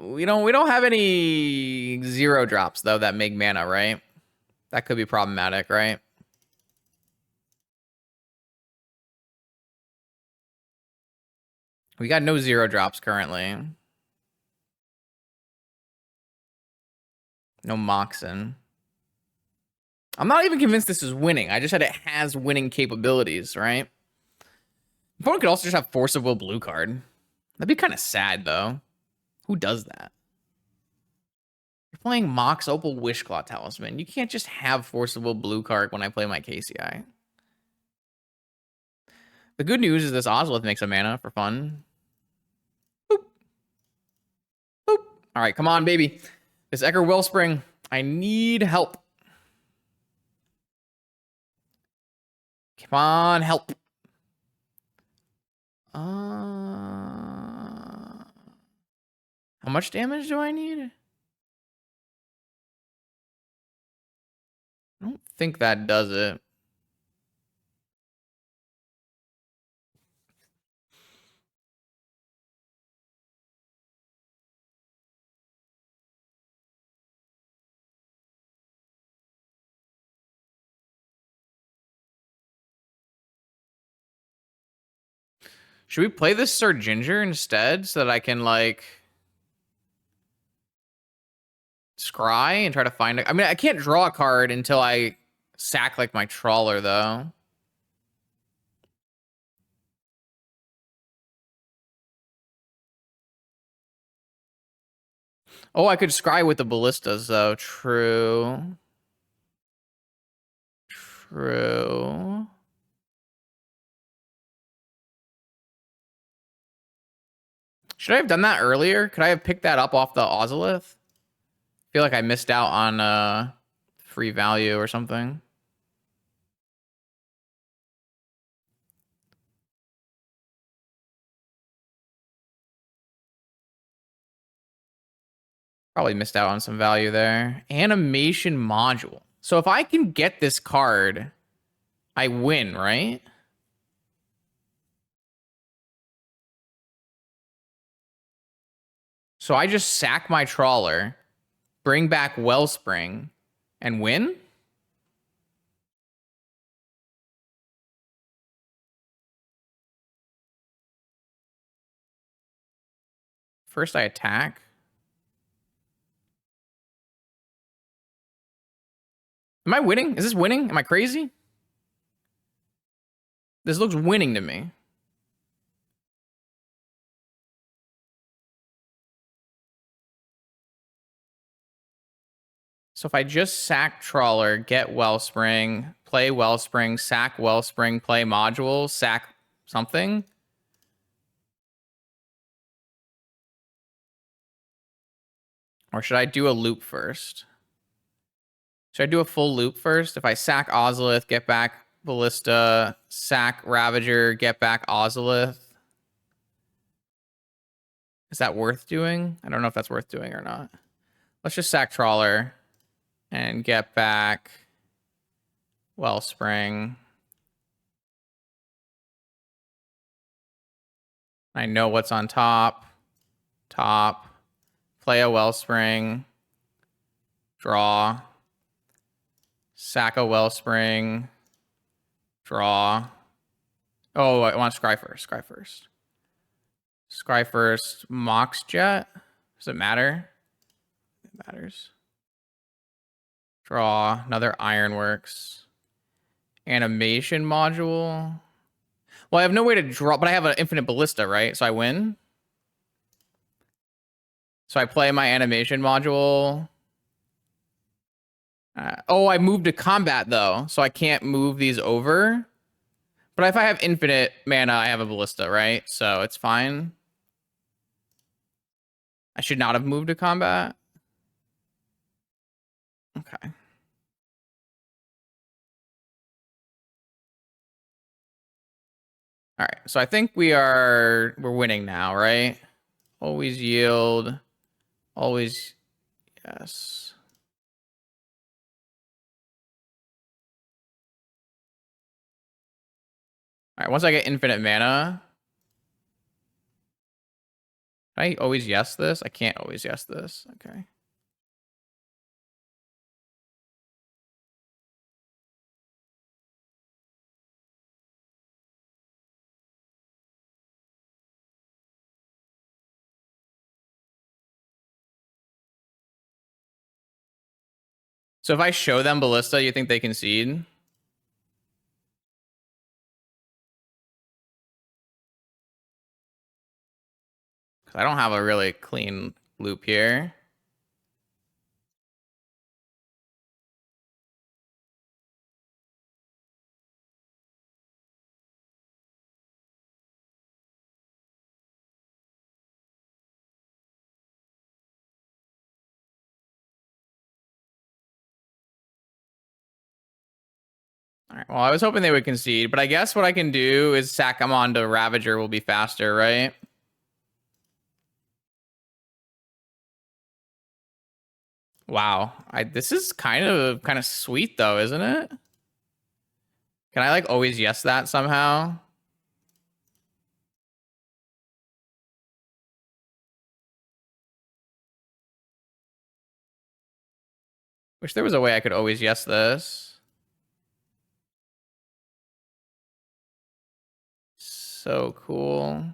we don't have any 0 drops though that make mana, right? That could be problematic, right? We got no 0 drops currently. No Moxen. I'm not even convinced this is winning. I just said it has winning capabilities, right? Opponent could also just have Force of Will blue card. That'd be kind of sad, though. Who does that? You're playing Mox Opal Wishclaw Talisman. You can't just have Force of Will blue card when I play my KCI. The good news is this Ozolith makes a mana for fun. Boop. Boop. All right, come on, baby. This Ecker Wellspring. I need help. Come on, help. How much damage do I need? I don't think that does it. Should we play this Sir Ginger instead so that I can, like, scry and try to find it? I mean, I can't draw a card until I sack, like, my Trawler, though. Oh, I could scry with the Ballistas, though. True. True. Should I have done that earlier? Could I have picked that up off the Ozolith? I feel like I missed out on free value or something. Probably missed out on some value there. Animation module. So if I can get this card, I win, right? So I just sack my Trawler, bring back Wellspring, and win? First I attack. Am I winning? Is this winning? Am I crazy? This looks winning to me. So if I just sack Trawler, get Wellspring, play Wellspring, sack Wellspring, play Module, sack something. Or should I do a loop first? Should I do a full loop first? If I sack Ozolith, get back Ballista, sack Ravager, get back Ozolith. Is that worth doing? I don't know if that's worth doing or not. Let's just sack Trawler and get back Wellspring. I know what's on top. Top. Play a Wellspring. Draw. Sack a Wellspring. Draw. Oh, I want to scry first. Scry first. Scry first. Mox Jet. Does it matter? It matters. Draw. Another Ironworks. Animation module. Well, I have no way to draw, but I have an infinite ballista, right? So I win. So I play my animation module. Oh, I moved to combat though, so I can't move these over. But if I have infinite mana, I have a ballista, right? So it's fine. I should not have moved to combat. Okay. All right. So I think we're winning now, right? Always yield. Always yes. All right. Once I get infinite mana, can I always yes this? I can't always yes this. Okay. So if I show them ballista, you think they concede? Because I don't have a really clean loop here. All right. Well, I was hoping they would concede, but I guess what I can do is sack them onto Ravager will be faster, right? Wow. This is kind of sweet though, isn't it? Can I like always yes that somehow? Wish there was a way I could always yes this. So cool.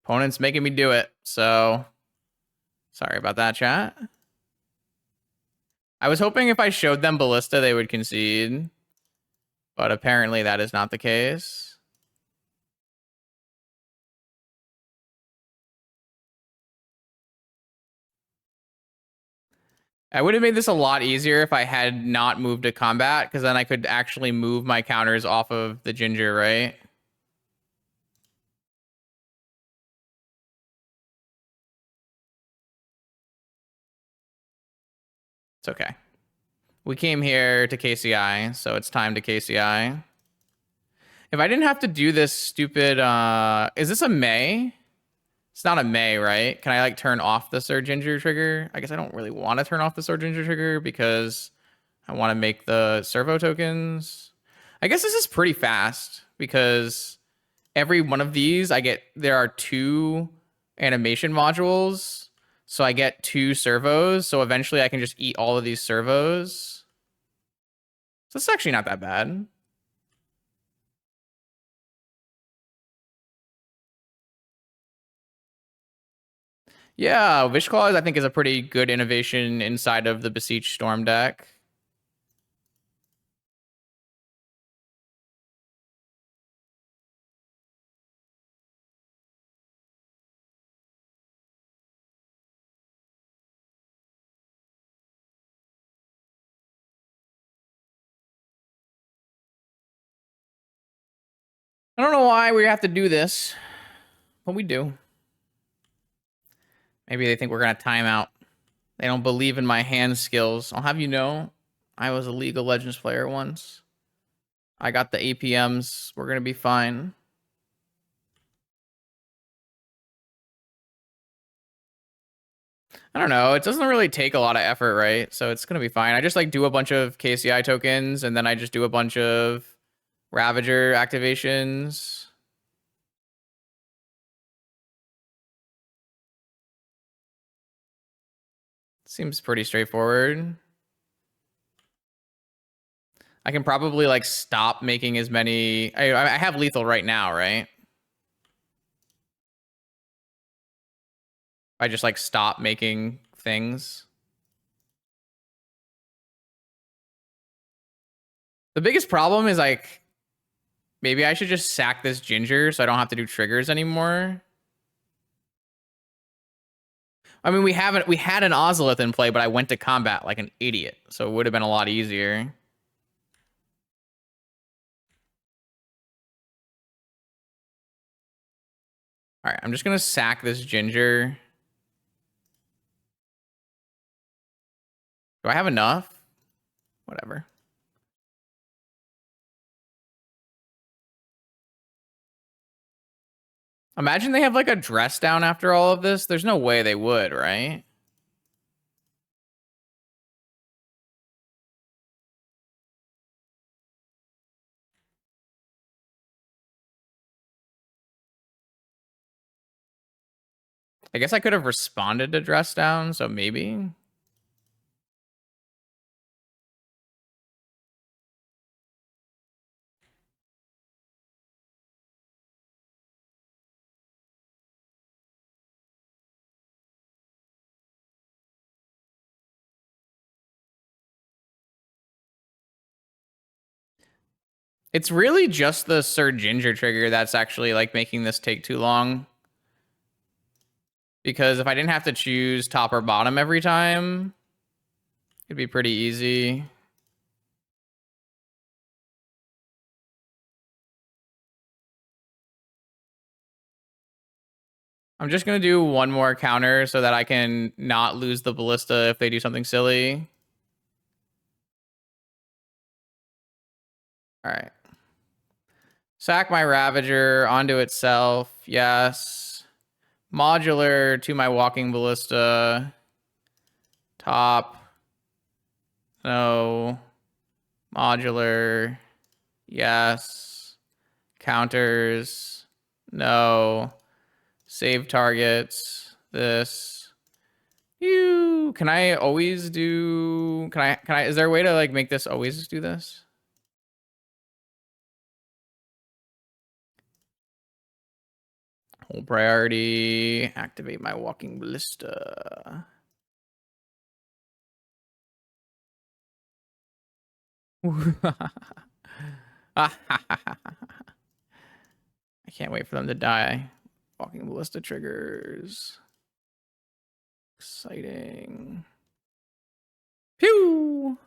Opponent's making me do it. So sorry about that, chat. I was hoping if I showed them ballista, they would concede. But apparently that is not the case. I would have made this a lot easier if I had not moved to combat, because then I could actually move my counters off of the Ginger, right? It's okay. We came here to KCI, so it's time to KCI. If I didn't have to do this stupid, is this a May? It's not a May, right? Can I like turn off the Surge Ginger trigger? I guess I don't really want to turn off the Surge Ginger trigger because I want to make the servo tokens. I guess this is pretty fast because every one of these there are 2 animation modules. So I get 2 servos. So eventually I can just eat all of these servos. So it's actually not that bad. Yeah, Wish Claws I think is a pretty good innovation inside of the Beseech Storm deck. I don't know why we have to do this, but we do. Maybe they think we're going to time out. They don't believe in my hand skills. I'll have you know, I was a League of Legends player once. I got the APMs. We're going to be fine. I don't know. It doesn't really take a lot of effort, right? So it's going to be fine. I just like do a bunch of KCI tokens, and then I just do a bunch of Ravager activations. Seems pretty straightforward. I can probably like stop making as many. I have lethal right now, right? I just like stop making things. The biggest problem is like maybe I should just sack this ginger so I don't have to do triggers anymore. I mean, we had an Ozolith in play, but I went to combat like an idiot, so it would have been a lot easier. All right, I'm just gonna sack this ginger. Do I have enough? Whatever. Imagine they have like a dress down after all of this. There's no way they would, right? I guess I could have responded to dress down, so maybe. It's really just the Sir Ginger trigger that's actually like making this take too long. Because if I didn't have to choose top or bottom every time, it'd be pretty easy. I'm just going to do one more counter so that I can not lose the ballista if they do something silly. All right. Sack my Ravager onto itself. Yes. Modular to my walking ballista. Top. No. Modular. Yes. Counters. No. Save targets. This. You. Can I always do... Can I... Is there a way to like make this always do this? Hold priority. Activate my walking ballista. I can't wait for them to die. Walking ballista triggers. Exciting. Pew!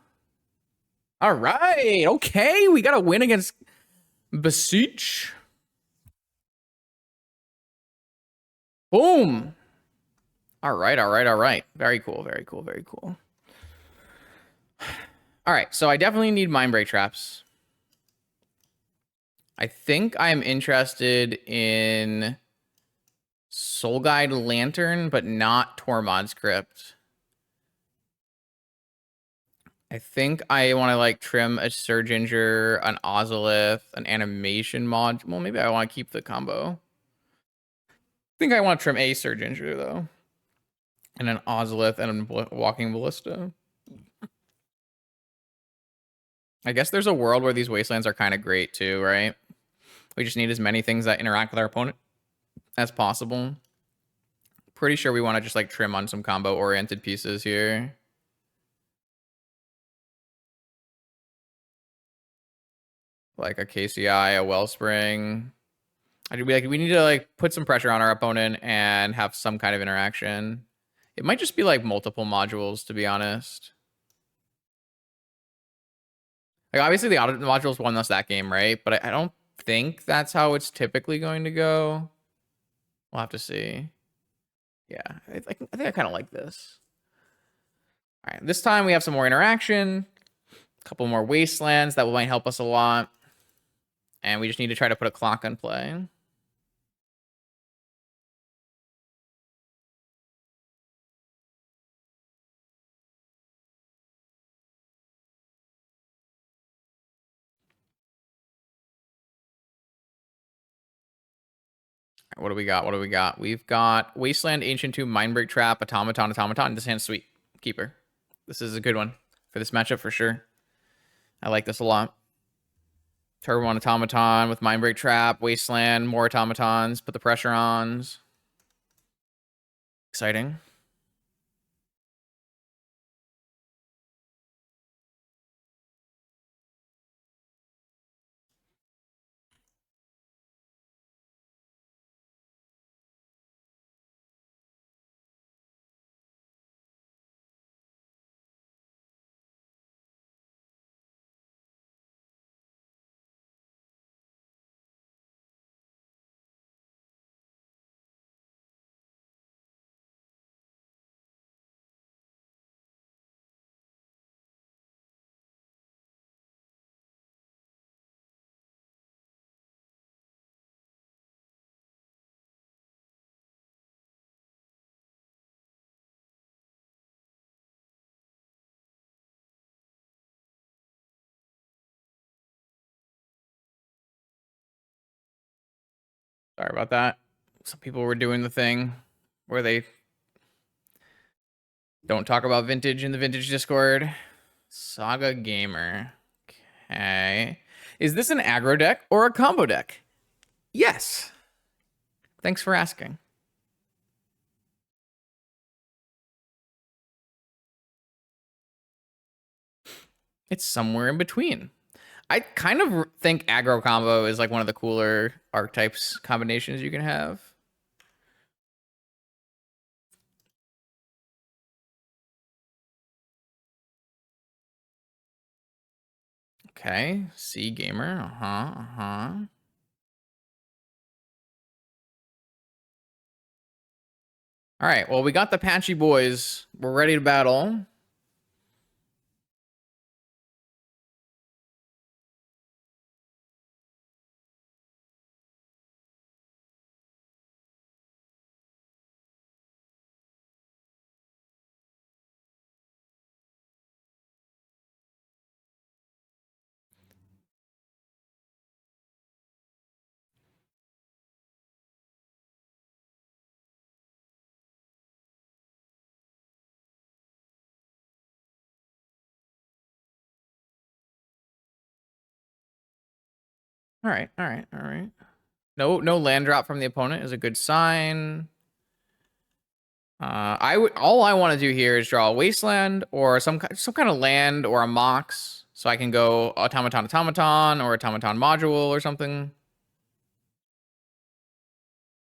All right. Okay. We got a win against Beseech. Boom. All right. All right. All right. Very cool. Very cool. Very cool. All right. So I definitely need mind break traps. I think I'm interested in Soul Guide Lantern, but not Tormod's Crypt. I think I want to like trim a Sir Ginger, an Ozolith, an animation mod. Well, maybe I want to keep the combo. I think I want to trim a Sir Ginger though. And an Ozolith and a walking ballista. I guess there's a world where these wastelands are kind of great too, right? We just need as many things that interact with our opponent as possible. Pretty sure we want to just like trim on some combo oriented pieces here. Like a KCI, a Wellspring. I'd be like, we need to like put some pressure on our opponent and have some kind of interaction. It might just be like multiple modules, to be honest. Like obviously the auto modules won us that game, right? But I don't think that's how it's typically going to go. We'll have to see. Yeah, I think I kind of like this. All right, this time we have some more interaction, a couple more wastelands that might help us a lot. And we just need to try to put a clock on play. All right, what do we got? What do we got? We've got Wasteland, Ancient Tomb, Mindbreak Trap, Automaton, Automaton. This hand's sweet. Keeper. This is a good one for this matchup for sure. I like this a lot. Turbo on Automaton with Mindbreak Trap, Wasteland, more Automatons, put the pressure on. Exciting. Sorry about that. Some people were doing the thing where they don't talk about vintage in the vintage Discord. Saga Gamer. Okay. Is this an aggro deck or a combo deck? Yes. Thanks for asking. It's somewhere in between. I kind of think aggro combo is like one of the cooler archetypes combinations you can have. Okay, C Gamer. All right, well, we got the Patchy boys. We're ready to battle. All right, all right, all right. No land drop from the opponent is a good sign. All I want to do here is draw a wasteland or some kind of land or a mox, so I can go automaton or automaton module or something.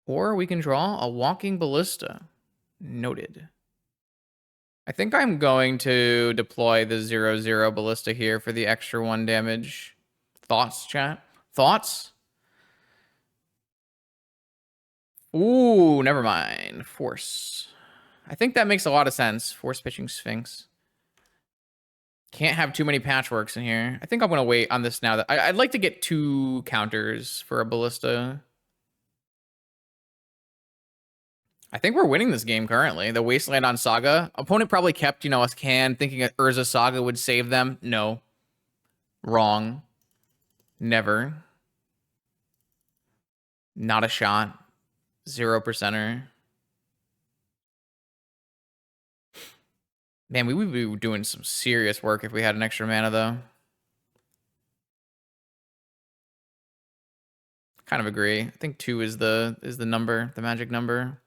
Or we can draw a walking ballista. Noted. I think I'm going to deploy the 0/0 ballista here for the extra 1 damage. Thoughts, chat? Thoughts? Ooh, never mind. Force. I think that makes a lot of sense. Force pitching Sphinx. Can't have too many patchworks in here. I think I'm going to wait on this now. I'd like to get 2 counters for a ballista. I think we're winning this game currently. The Wasteland on Saga. Opponent probably kept, a can thinking that Urza Saga would save them. No. Wrong. Never. Not a shot. 0%er. Man, we would be doing some serious work if we had an extra mana, though. Kind of agree. I think 2 is the number, the magic number.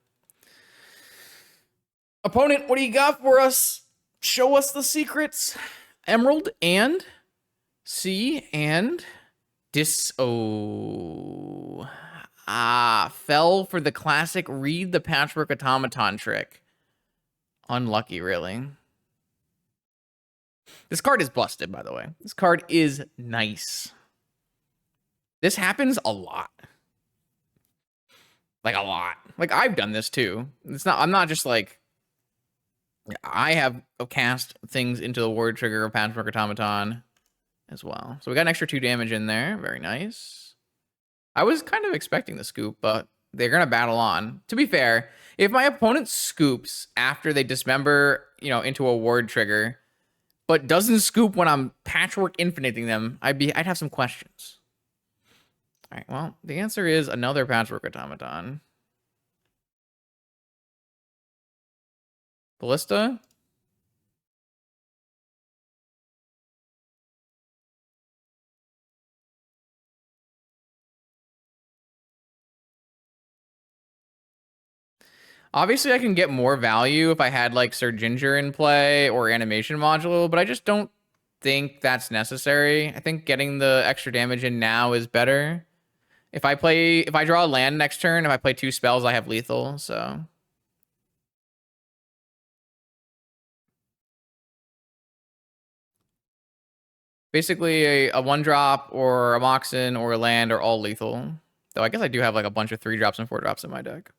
Opponent, what do you got for us? Show us the secrets. Emerald and C and fell for the classic read the patchwork automaton trick. Unlucky, really. This card is busted, by the way. This card is nice. This happens a lot. Like a lot. Like I've done this too. I'm not just like, I have cast things into the ward trigger of Patchwork Automaton as well. So we got an extra 2 damage in there. Very nice. I was kind of expecting the scoop, but they're going to battle on. To be fair, if my opponent scoops after they dismember, into a ward trigger, but doesn't scoop when I'm Patchwork infiniting them, I'd have some questions. All right, well, the answer is another Patchwork Automaton. Ballista? Obviously, I can get more value if I had like Sir Ginger in play or Animation Module, but I just don't think that's necessary. I think getting the extra damage in now is better. If I draw a land next turn, if I play 2 spells, I have lethal, so. Basically, a 1-drop or a Moxen or a land are all lethal. Though I guess I do have like a bunch of 3-drops and 4-drops in my deck.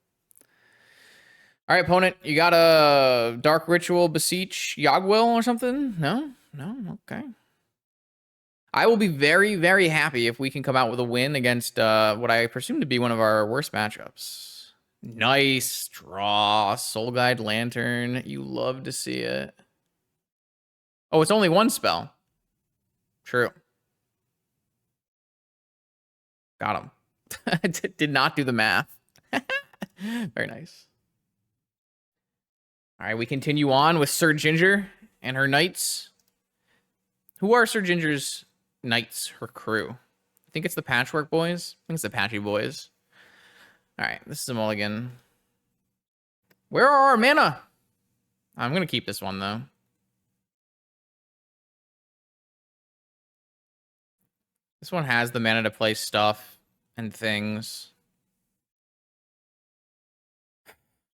All right, opponent, you got a Dark Ritual, Beseech, Yogwill or something? No? Okay. I will be very, very happy if we can come out with a win against what I presume to be one of our worst matchups. Nice draw. Soul Guide Lantern. You love to see it. Oh, it's only 1 spell. True. Got him. Did not do the math. Very nice. All right, we continue on with Sir Ginger and her knights. Who are Sir Ginger's knights, her crew? I think it's the Patchwork Boys. I think it's the Patchy Boys. All right, this is a mulligan. Where are our mana? I'm going to keep this one, though. This one has the mana to play stuff and things.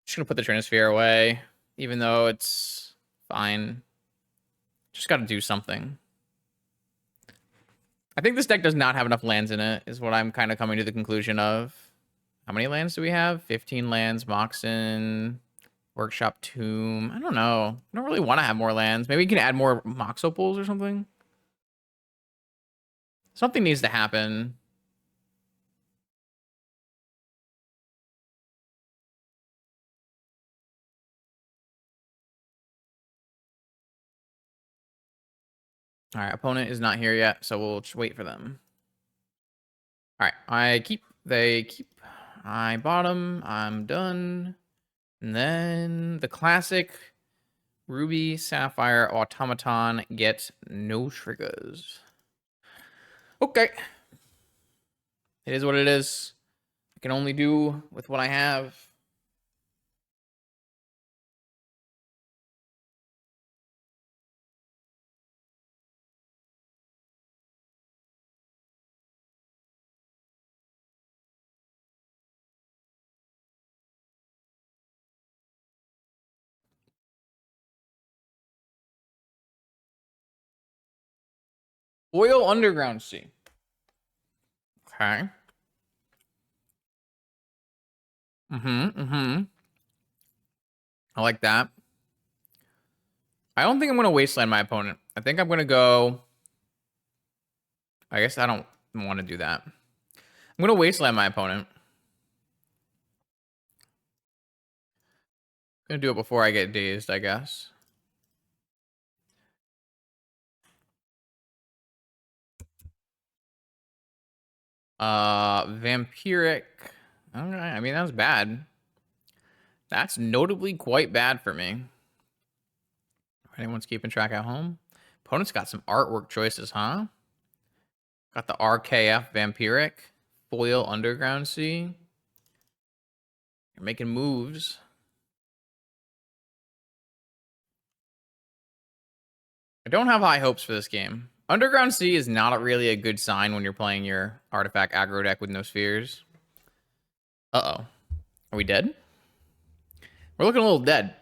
Just going to put the Trinisphere away, even though it's fine. Just got to do something. I think this deck does not have enough lands in it, is what I'm kind of coming to the conclusion of. How many lands do we have? 15 lands, Moxen, Workshop Tomb. I don't know. I don't really want to have more lands. Maybe we can add more Mox Opals or something. Something needs to happen. All right, opponent is not here yet, so we'll just wait for them. All right, I keep, they keep, I bottom, I'm done. And then the classic Ruby Sapphire Automaton gets no triggers. Okay. It is what it is. I can only do with what I have. Oil Underground Sea. Okay. I like that. I don't think I'm going to wasteland my opponent. I think I'm going to go... I guess I don't want to do that. I'm going to wasteland my opponent. I'm going to do it before I get dazed, I guess. Vampiric. All right. I mean, that was bad. That's notably quite bad for me. If anyone's keeping track at home. Opponent's got some artwork choices, huh? Got the RKF Vampiric. Foil Underground Sea. You're making moves. I don't have high hopes for this game. Underground Sea is not really a good sign when you're playing your artifact aggro deck with no spheres. Uh-oh. Are we dead? We're looking a little dead.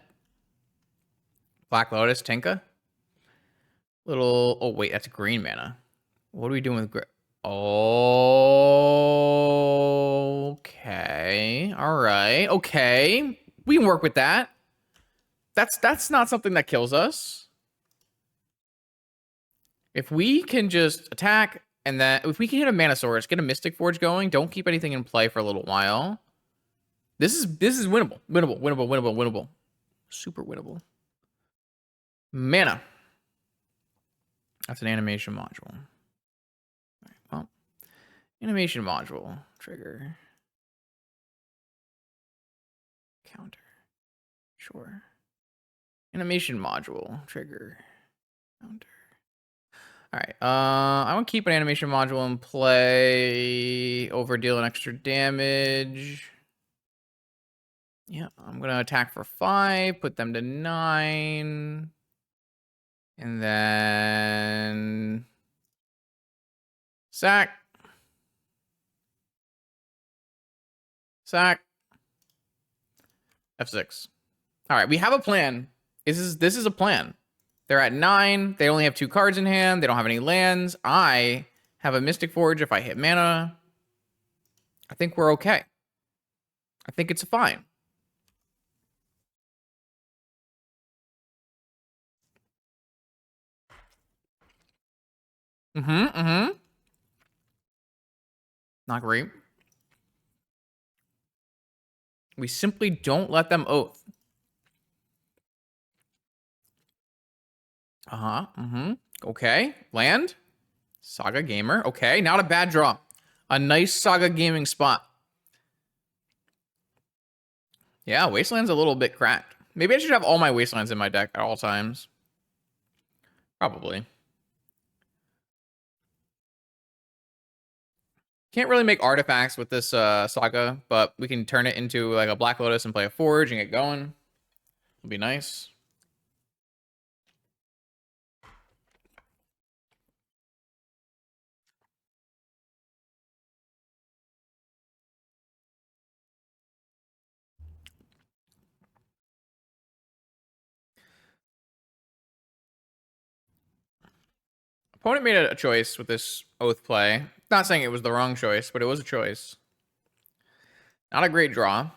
Black Lotus, Tinka. Little... Oh, wait, that's green mana. What are we doing with... Okay. All right. Okay. We can work with that. That's not something that kills us. If we can just attack and then if we can hit a Manosaurus, get a Mystic Forge going, don't keep anything in play for a little while. This is winnable. Winnable, winnable, winnable, winnable. Super winnable. Mana. That's an animation module. All right, well, animation module. Trigger. Counter. Sure. Animation module. Trigger. Counter. All right. I want to keep an animation module in play. Over deal an extra damage. Yeah, I'm gonna attack for 5. Put them to 9. And then sack. Sack. F6. All right, we have a plan. This is a plan. They're at 9. They only have 2 cards in hand. They don't have any lands. I have a Mystic Forge if I hit mana. I think we're okay. I think it's fine. Not great. We simply don't let them oath. Okay. Land. Saga Gamer. Okay. Not a bad draw. A nice Saga Gaming spot. Yeah, Wasteland's a little bit cracked. Maybe I should have all my Wastelands in my deck at all times. Probably. Can't really make artifacts with this Saga, but we can turn it into like a Black Lotus and play a Forge and get going. It'll be nice. Opponent made a choice with this Oath play. Not saying it was the wrong choice, but it was a choice. Not a great draw.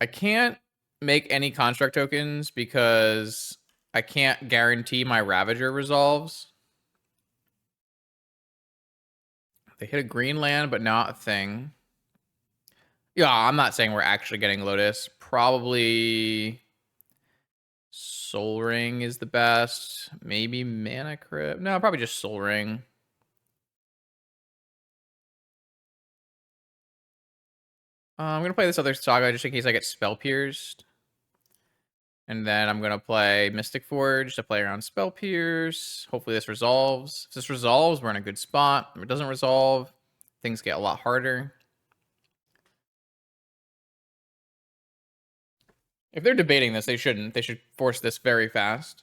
I can't make any construct tokens because I can't guarantee my Ravager resolves. They hit a green land, but not a thing. Yeah, I'm not saying we're actually getting Lotus. Probably Soul Ring is the best. Maybe Mana Crypt. No, probably just Soul Ring. I'm going to play this other Saga just in case I get Spell Pierced. And then I'm going to play Mystic Forge to play around Spell Pierce. Hopefully this resolves. If this resolves, we're in a good spot. If it doesn't resolve, things get a lot harder. If they're debating this, they shouldn't. They should force this very fast.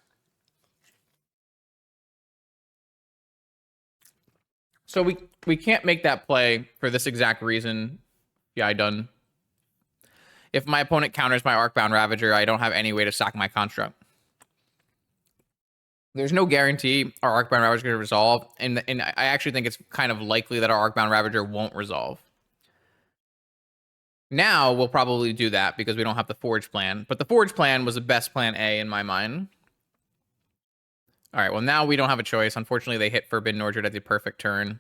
So we can't make that play for this exact reason. Yeah, I done. If my opponent counters my Arcbound Ravager, I don't have any way to sack my construct. There's no guarantee our Arcbound Ravager is going to resolve, and I actually think it's kind of likely that our Arcbound Ravager won't resolve. Now we'll probably do that because we don't have the Forge plan, but the Forge plan was the best plan A in my mind. All right, well now we don't have a choice. Unfortunately, they hit Forbidden Orchard at the perfect turn.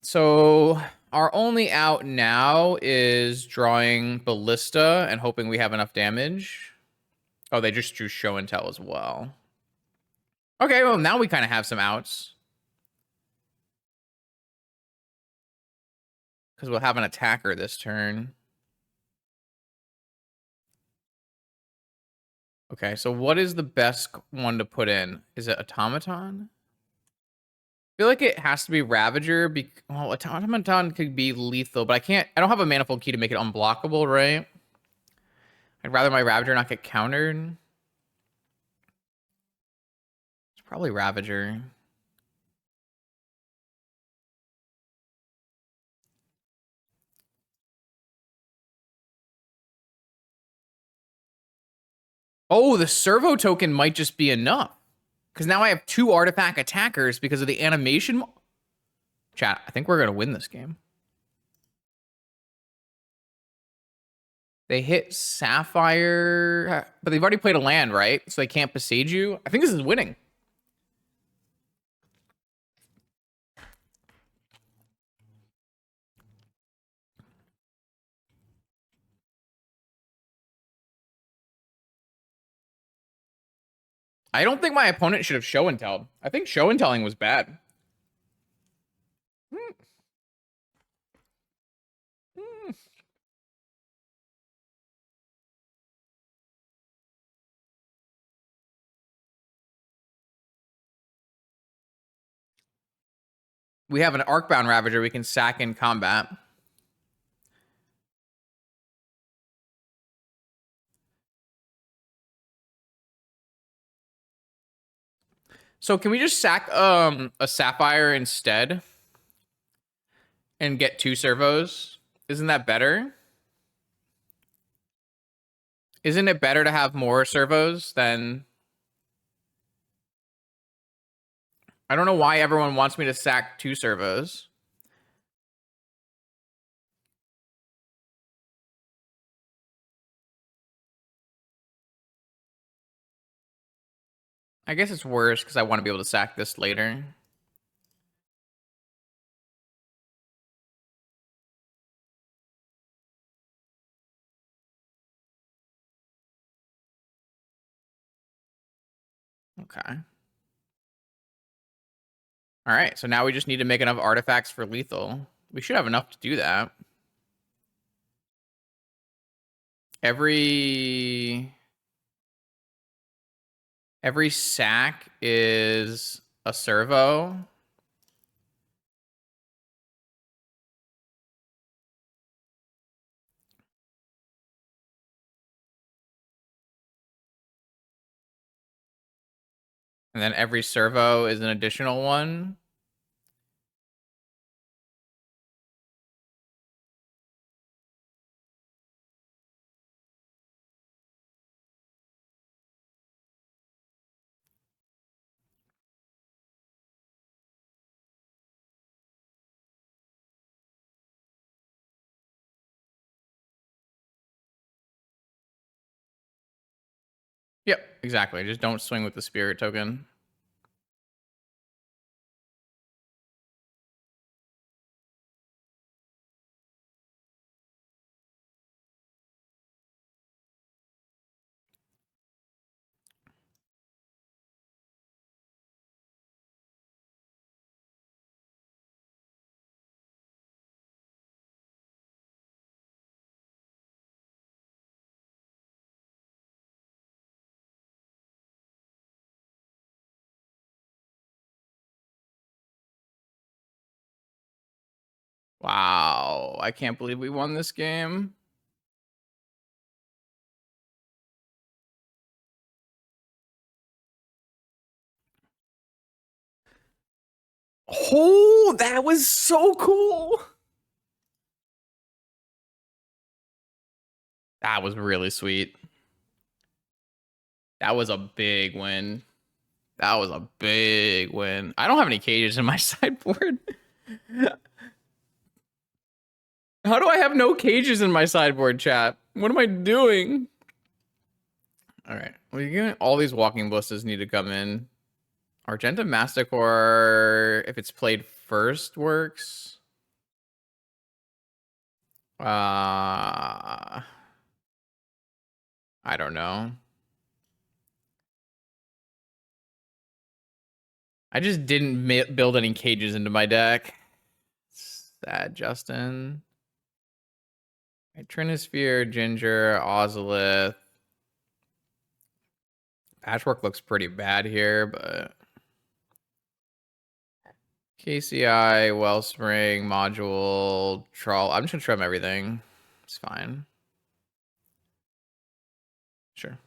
So our only out now is drawing Ballista and hoping we have enough damage. Oh, they just drew Show and Tell as well. Okay, well, now we kind of have some outs. Because we'll have an attacker this turn. Okay, so what is the best one to put in? Is it Automaton? I feel like it has to be Ravager. Well, Automaton could be lethal, but I don't have a Manifold Key to make it unblockable, right? I'd rather my Ravager not get countered. It's probably Ravager. Oh, the servo token might just be enough. Because now I have 2 artifact attackers because of the animation. Chat, I think we're going to win this game. They hit Sapphire, but they've already played a land, right? So they can't Beseech you. I think this is winning. I don't think my opponent should have show and tell. I think show and telling was bad. We have an Arcbound Ravager we can sack in combat. So can we just sack a Sapphire instead and get 2 servos? Isn't that better? Isn't it better to have more servos than... I don't know why everyone wants me to sack 2 servos. I guess it's worse because I want to be able to sack this later. Okay. All right, so now we just need to make enough artifacts for lethal. We should have enough to do that. Every sack is a servo. And then every servo is an additional one. Yep, exactly. Just don't swing with the spirit token. Wow, I can't believe we won this game. Oh, that was so cool. That was really sweet. That was a big win. That was a big win. I don't have any cages in my sideboard. How do I have no cages in my sideboard, chat? What am I doing? All right. All these walking blisters need to come in. Argenta Masticore, if it's played first, works. I don't know. I just didn't build any cages into my deck. Sad, Justin. Trinisphere, Ginger, Ozolith. Patchwork looks pretty bad here, but... KCI, Wellspring, Module, Troll. I'm just gonna trim everything. It's fine. Sure.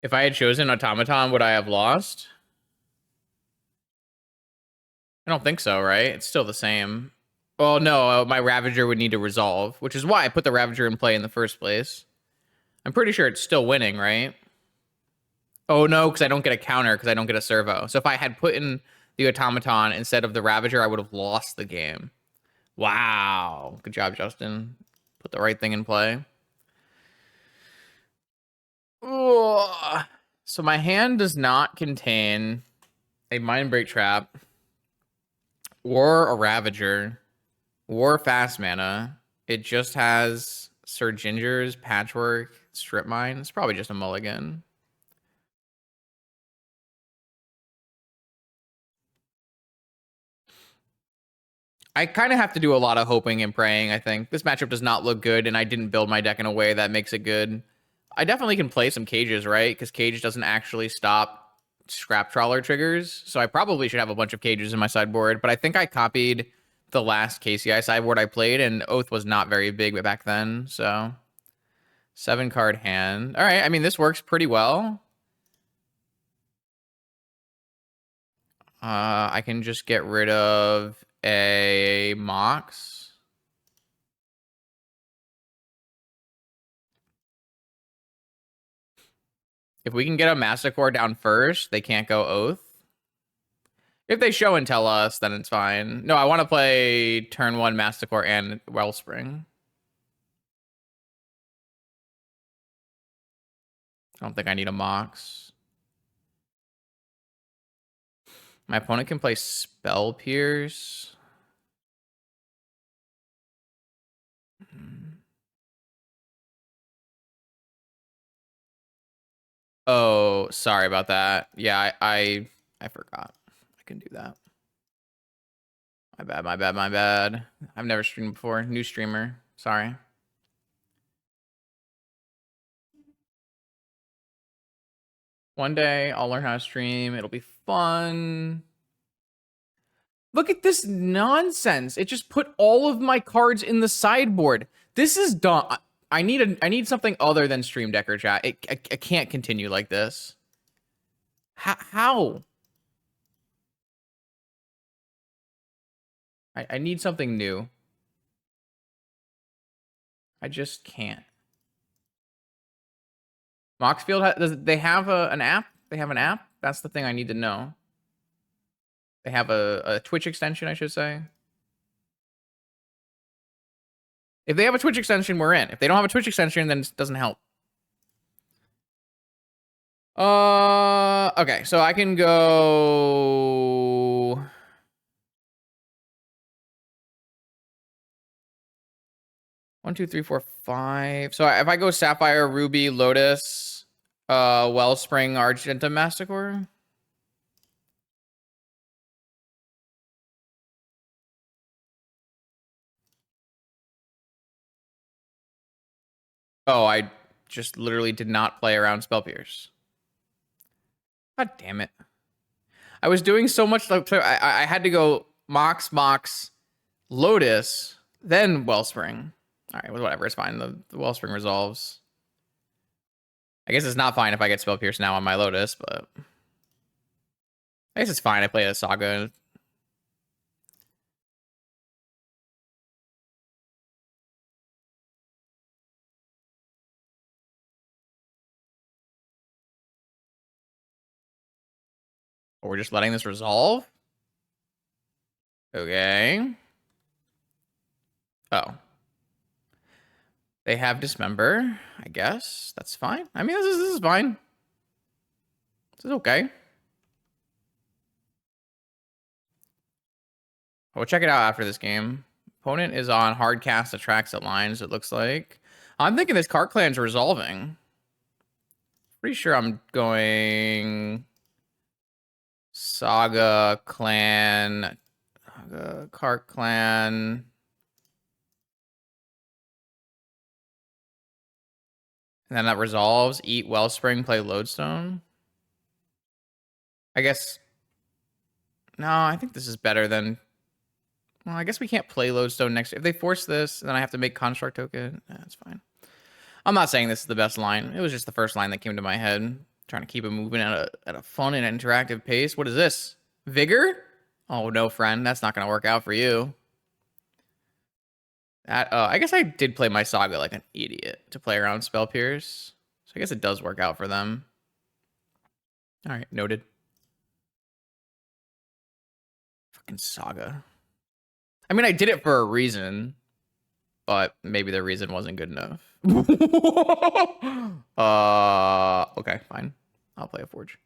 If I had chosen Automaton, would I have lost? I don't think so, right? It's still the same. Oh no, my Ravager would need to resolve, which is why I put the Ravager in play in the first place. I'm pretty sure it's still winning, right? Oh no, because I don't get a counter because I don't get a servo. So if I had put in the Automaton instead of the Ravager, I would have lost the game. Wow. Good job, Justin. Put the right thing in play. Ugh. So my hand does not contain a Mind Break Trap or a Ravager or fast mana. It just has Sir Ginger's Patchwork Strip Mine. It's probably just a mulligan. I kind of have to do a lot of hoping and praying, I think. This matchup does not look good, and I didn't build my deck in a way that makes it good. I definitely can play some cages, right? Because cage doesn't actually stop scrap trawler triggers. So I probably should have a bunch of cages in my sideboard, but I think I copied the last KCI sideboard I played, and Oath was not very big back then. So 7-card hand. All right, I mean, this works pretty well. I can just get rid of a Mox. If we can get a Masticore down first, they can't go Oath. If they show and tell us, then it's fine. No, I want to play turn 1 Masticore and Wellspring. I don't think I need a Mox. My opponent can play Spell Pierce. Oh, sorry about that. Yeah, I forgot. I can do that. My bad, my bad, my bad. I've never streamed before. New streamer. Sorry. One day I'll learn how to stream. It'll be fun. Look at this nonsense. It just put all of my cards in the sideboard. This is dumb. I need something other than Stream Decker chat. I can't continue like this. How? I need something new. I just can't. Moxfield, does they have an app? They have an app? That's the thing I need to know. They have a Twitch extension, I should say. If they have a Twitch extension, we're in. If they don't have a Twitch extension, then it doesn't help. Okay, so I can go 1, 2, 3, 4, 5. So if I go Sapphire, Ruby, Lotus, Wellspring, Argenta, Masticore. Oh, I just literally did not play around Spell Pierce. God damn it. I was doing so much. I had to go Mox, Lotus, then Wellspring. All right, whatever. It's fine. The Wellspring resolves. I guess it's not fine if I get Spell Pierce now on my Lotus, but I guess it's fine. I play a Saga. Or we're just letting this resolve? Okay. Oh. They have Dismember, I guess. That's fine. I mean, this is fine. This is okay. We'll check it out after this game. Opponent is on hard cast attracts at lines, it looks like. I'm thinking this Cart Clan's resolving. Pretty sure I'm going Saga Clan, Cart Clan. And then that resolves. Eat Wellspring, play Lodestone. I guess. No, I think this is better than. Well, I guess we can't play Lodestone next. If they force this, then I have to make Construct Token. That's fine. I'm not saying this is the best line. It was just the first line that came to my head. Trying to keep it moving at a fun and interactive pace. What is this? Vigor? Oh, no, friend. That's not going to work out for you. I guess I did play my Saga like an idiot to play around Spell Pierce. So I guess it does work out for them. All right, noted. Fucking Saga. I mean, I did it for a reason, but maybe the reason wasn't good enough. Okay, fine. I'll play a Forge.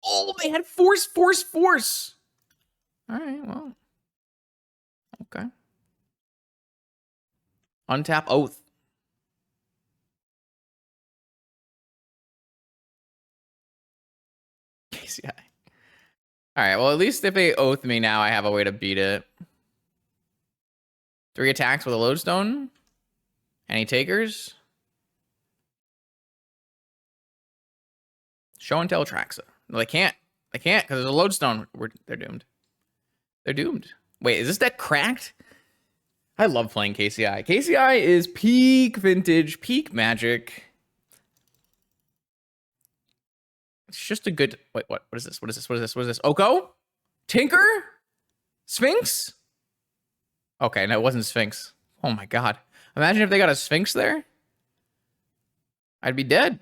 Oh, they had force. All right, well. Okay. Untap Oath. KCI. All right, well, at least if they Oath me now, I have a way to beat it. 3 attacks with a Lodestone. Any takers? Show and tell Traxa. No, they can't. They can't because there's a Lodestone. They're doomed. They're doomed. Wait, is this deck cracked? I love playing KCI. KCI is peak vintage, peak magic. It's just a good... Wait, what? What is this? What is this? What is this? What is this? Oko? Tinker? Sphinx? Okay, no, it wasn't Sphinx. Oh my god. Imagine if they got a Sphinx there. I'd be dead.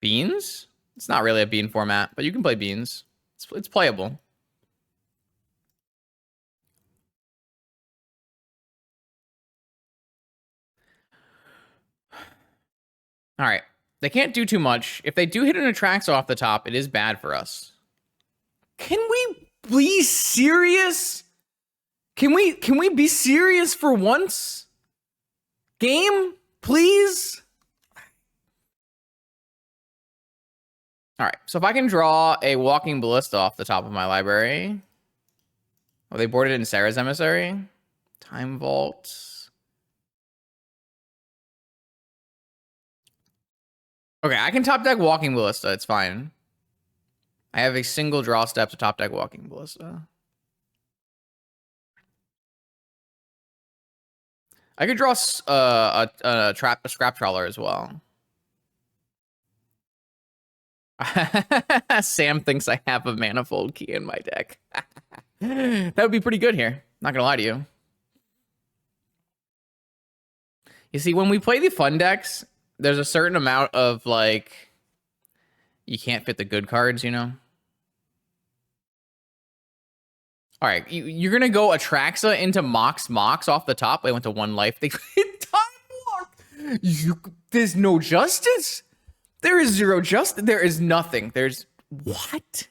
Beans? It's not really a bean format, but you can play beans. It's playable. All right. They can't do too much. If they do hit an Atraxa off the top, it is bad for us. Can we be serious? Can we be serious for once? Game, please? All right. So if I can draw a Walking Ballista off the top of my library. Oh, they boarded in Sarah's Emissary. Time Vault. Okay, I can top deck Walking Ballista. It's fine. I have a single draw step to top deck Walking Ballista. I could draw a Scrap Trawler as well. Sam thinks I have a Manifold Key in my deck. That would be pretty good here. Not gonna lie to you. You see, when we play the fun decks, there's a certain amount of, like, you can't fit the good cards, you know? All right, you're going to go Atraxa into Mox off the top. They went to 1 life. They Time Walk. There's no justice. There is 0 justice. There is nothing. There's... What?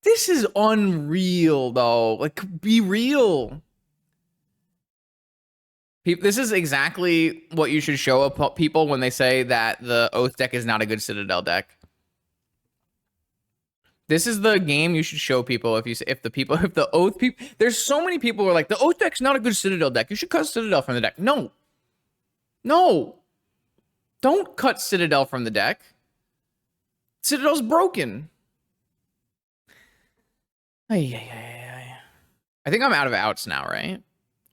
This is unreal, though. Like, be real. This is exactly what you should show people when they say that the Oath deck is not a good Citadel deck. This is the game you should show people if the Oath people. There's so many people who are like, the Oath deck's not a good Citadel deck. You should cut Citadel from the deck. No. Don't cut Citadel from the deck. Citadel's broken. I think I'm out of outs now, right?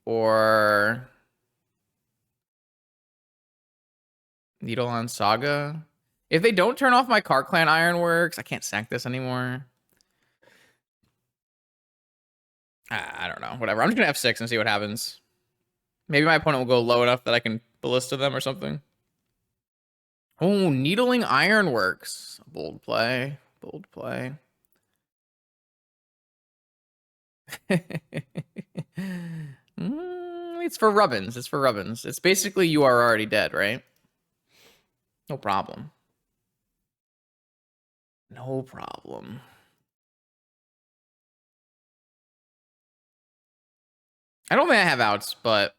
Or Needle on Saga. If they don't turn off my Cart Clan Ironworks, I can't sack this anymore. I don't know. Whatever. I'm just going to F6 and see what happens. Maybe my opponent will go low enough that I can Ballista them or something. Oh, Needling Ironworks. Bold play. Bold play. It's for Rubbins. It's for Rubbins. It's basically you are already dead, right? No problem. No problem. I don't think I have outs, but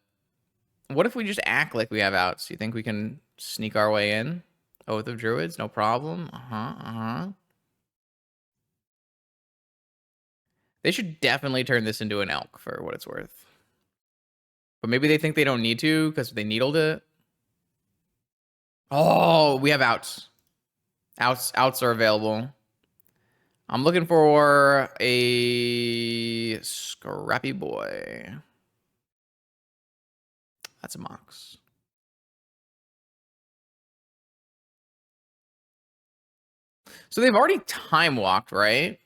what if we just act like we have outs? You think we can sneak our way in? Oath of Druids, no problem. They should definitely turn this into an elk for what it's worth. But maybe they think they don't need to because they needled it. Oh, we have outs. Outs are available. I'm looking for a scrappy boy. That's a Mox. So they've already time walked, right?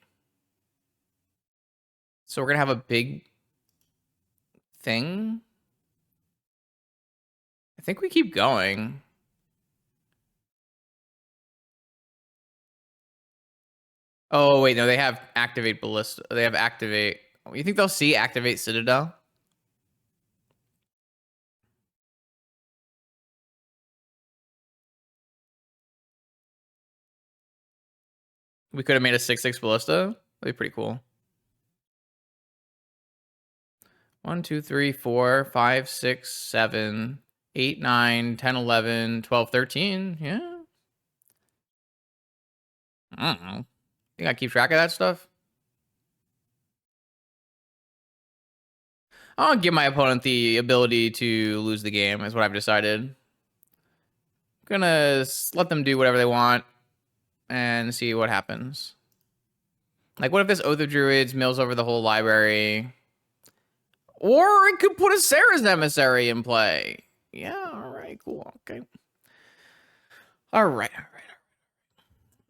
So we're gonna have a big thing. I think we keep going. Oh wait, no, they have activate ballista. They have activate. You think they'll see activate citadel? We could have made a 6/6 ballista. That'd be pretty cool. 1, 2, 3, 4, 5, 6, 7, 8, 9, 10, 11, 12, 13. Yeah. I don't know. Think I keep track of that stuff? I'll give my opponent the ability to lose the game, is what I've decided. Gonna let them do whatever they want and see what happens. Like, what if this Oath of Druids mills over the whole library? Or it could put a Sarah's Emissary in play. Yeah, all right, cool, okay. All right.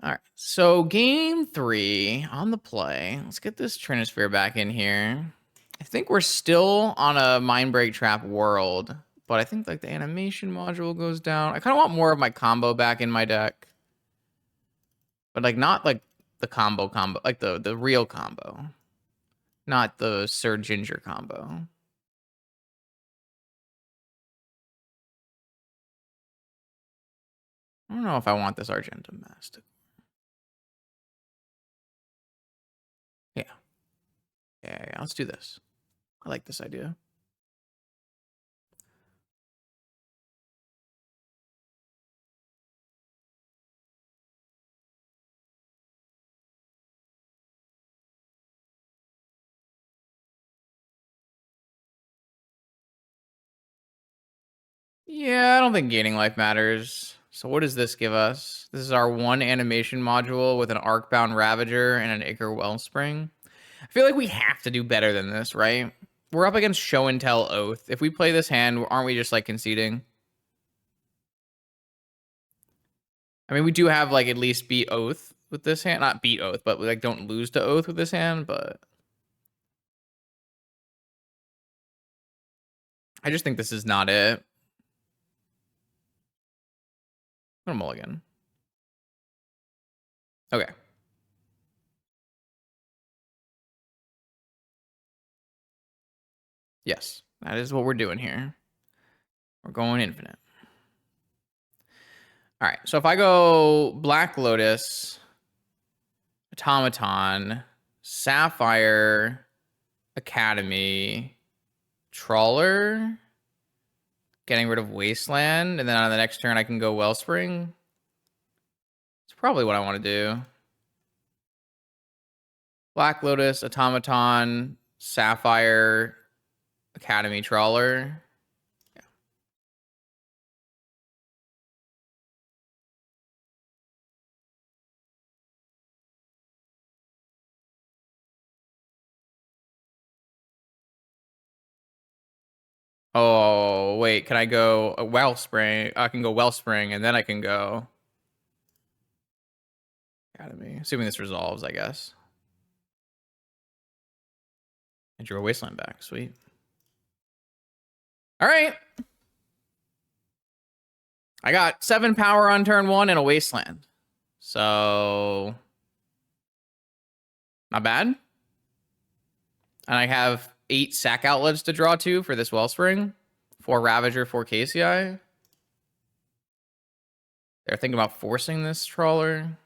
All right, so game 3 on the play. Let's get this Trinisphere back in here. I think we're still on a Mindbreak Trap world, but I think like the animation module goes down. I kind of want more of my combo back in my deck, but like not like the combo, like the real combo, not the Sir Ginger combo. I don't know if I want this Argentum Mask. Yeah. Yeah, let's do this. I like this idea. Yeah, I don't think gaining life matters. So what does this give us? This is our one animation module with an Arcbound Ravager and an Ichor Wellspring. I feel like we have to do better than this, right? We're up against Show and Tell Oath. If we play this hand, aren't we just like conceding? I mean, we do have like at least beat Oath with this hand. Not beat Oath, but we like don't lose to Oath with this hand, but I just think this is not it. I'm gonna mulligan. Okay. Yes, that is what we're doing here. We're going infinite. All right, so if I go Black Lotus, Automaton, Sapphire, Academy, Trawler, getting rid of Wasteland, and then on the next turn I can go Wellspring. It's probably what I want to do. Black Lotus, Automaton, Sapphire, Academy, Trawler. Yeah. Oh, wait, can I go a Wellspring? I can go Wellspring, and then I can go Academy. Assuming this resolves, I guess. And drew a Wasteland back. Sweet. All right. I got 7 power on turn 1 and a Wasteland. So, not bad. And I have 8 sack outlets to draw to for this Wellspring. 4 Ravager, 4 KCI. They're thinking about forcing this Trawler.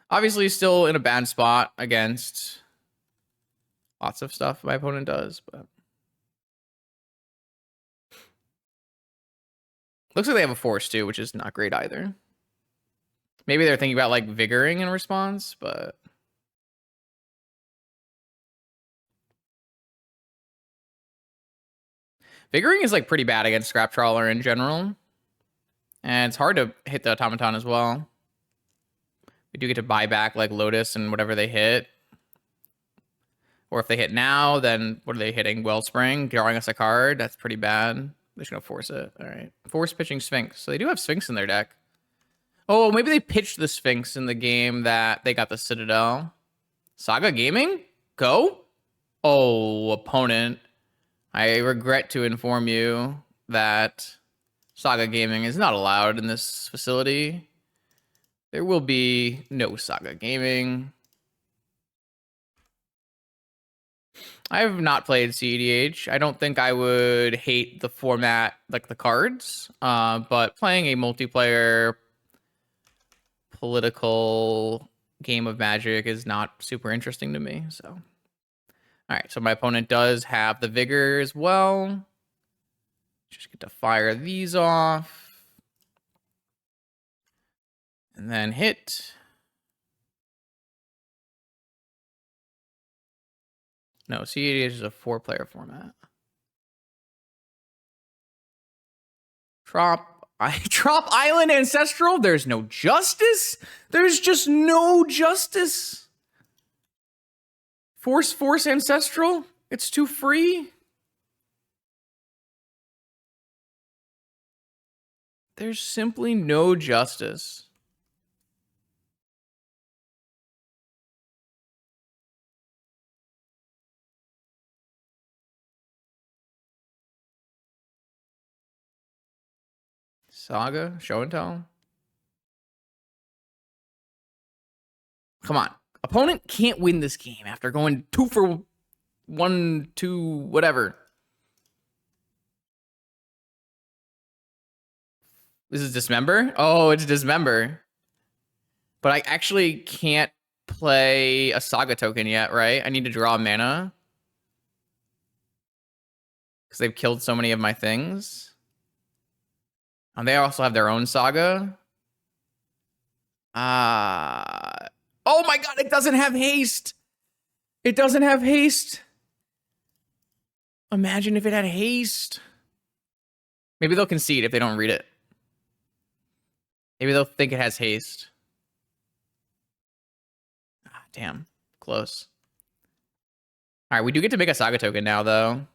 Obviously, still in a bad spot against lots of stuff my opponent does, but looks like they have a force too, which is not great either. Maybe they're thinking about like vigoring in response, but vigoring is like pretty bad against Scrap Trawler in general. And it's hard to hit the Automaton as well. We do get to buy back like Lotus and whatever they hit. Or if they hit now, then what are they hitting? Wellspring, drawing us a card. That's pretty bad. They're just going to force it. All right. Force pitching Sphinx. So they do have Sphinx in their deck. Oh, maybe they pitched the Sphinx in the game that they got the Citadel. Saga Gaming? Go? Oh, opponent. I regret to inform you that Saga Gaming is not allowed in this facility. There will be no Saga Gaming. I have not played CEDH. I don't think I would hate the format, like the cards, but playing a multiplayer political game of Magic is not super interesting to me. So, all right. So my opponent does have the Vigor as well. Just get to fire these off. And then hit. No, CEDH is a 4-player format. Trop Island Ancestral. There's no justice. There's just no justice. Force Ancestral. It's too free. There's simply no justice. Saga, show and tell. Come on. Opponent can't win this game after going 2 for 1, 2, whatever. This is Dismember? Oh, it's Dismember. But I actually can't play a Saga token yet, right? I need to draw mana. Because they've killed so many of my things. And they also have their own Saga. Oh my god, it doesn't have haste. It doesn't have haste. Imagine if it had haste. Maybe they'll concede if they don't read it. Maybe they'll think it has haste. Ah, damn. Close. All right, we do get to make a Saga token now, though.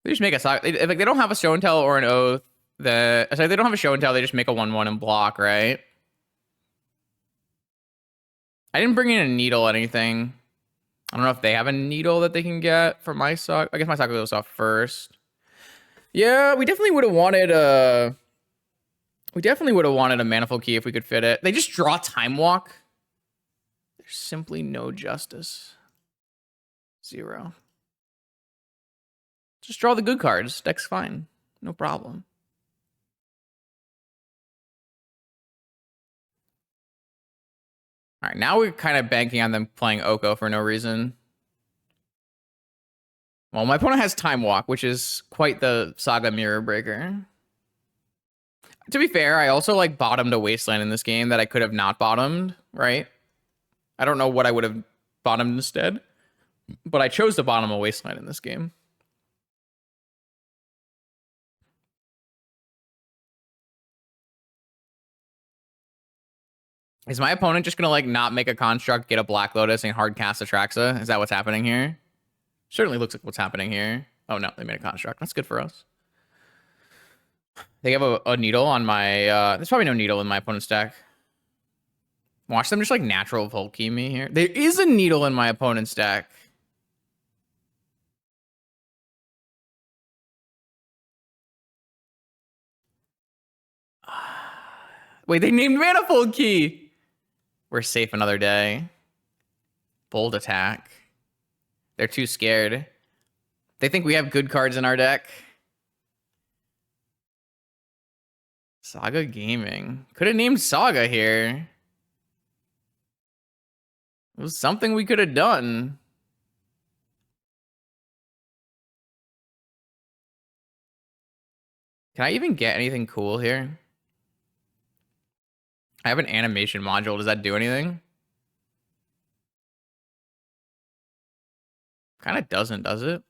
They just make a Saga. If like, they don't have a show and tell or an oath, they don't have a show and tell, they just make a 1/1 and block, right? I didn't bring in a needle or anything. I don't know if they have a needle that they can get for my Saga. I guess my Saga goes off first. Yeah, we definitely would have wanted a... We definitely would have wanted a Manifold Key if we could fit it. They just draw Time Walk. There's simply no justice. 0. Just draw the good cards. Deck's fine. No problem. All right, now we're kind of banking on them playing Oko for no reason. Well, my opponent has Time Walk, which is quite the Saga Mirror Breaker. To be fair, I also like bottomed a Wasteland in this game that I could have not bottomed, right? I don't know what I would have bottomed instead, but I chose to bottom a Wasteland in this game. Is my opponent just gonna like not make a construct, get a Black Lotus, and hard cast Atraxa? Is that what's happening here? Certainly looks like what's happening here. Oh no, they made a construct. That's good for us. They have a needle on my... there's probably no needle in my opponent's deck. Watch them just like natural Volt Key me here. There is a needle in my opponent's deck. Wait, they named Manifold Key. We're safe another day. Bold attack. They're too scared. They think we have good cards in our deck. Saga Gaming. Could have named Saga here. It was something we could have done. Can I even get anything cool here? I have an animation module. Does that do anything? Kind of doesn't, does it?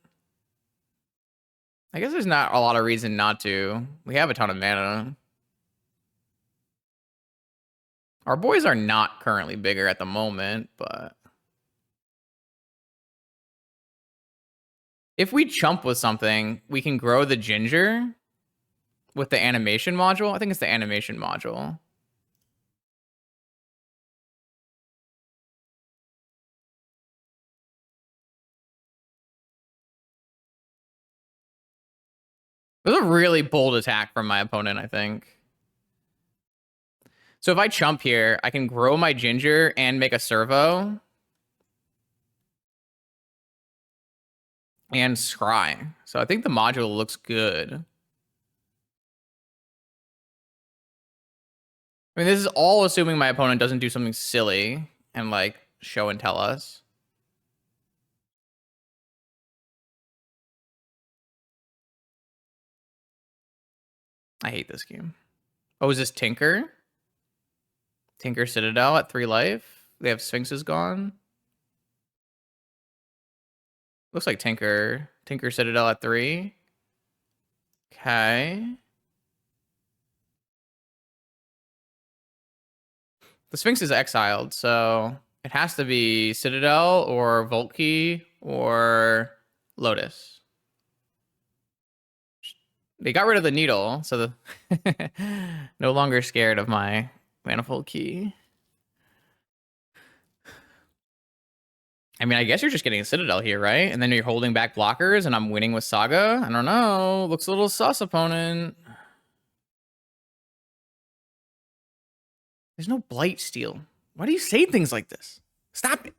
I guess there's not a lot of reason not to. We have a ton of mana. Our boys are not currently bigger at the moment, but if we chump with something, we can grow the ginger with the animation module. I think it's the animation module. It was a really bold attack from my opponent, I think. So if I chump here, I can grow my ginger and make a servo. And scry. So I think the module looks good. I mean, this is all assuming my opponent doesn't do something silly and like show and tell us. I hate this game. Oh, is this Tinker? Tinker Citadel at 3 life. They have Sphinxes gone. Looks like Tinker. Tinker Citadel at 3. Okay. The Sphinx is exiled, so it has to be Citadel or Volkey or Lotus. They got rid of the needle, so the no longer scared of my manifold key. I mean, I guess you're just getting a Citadel here, right? And then you're holding back blockers, and I'm winning with Saga. I don't know. Looks a little sus, opponent. There's no Blight Steal. Why do you say things like this? Stop it.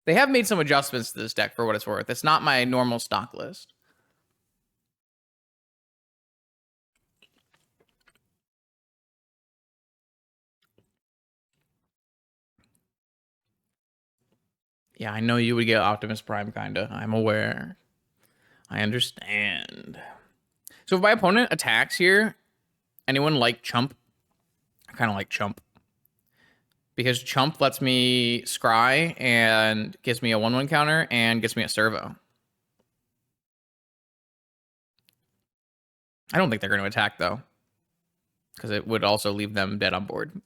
They have made some adjustments to this deck for what it's worth. It's not my normal stock list. Yeah, I know you would get Optimus Prime, kinda. I'm aware. I understand. So if my opponent attacks here, anyone like Chump? I kind of like Chump. Because Chump lets me scry and gives me a 1/1 counter and gets me a servo. I don't think they're going to attack, though. Because it would also leave them dead on board.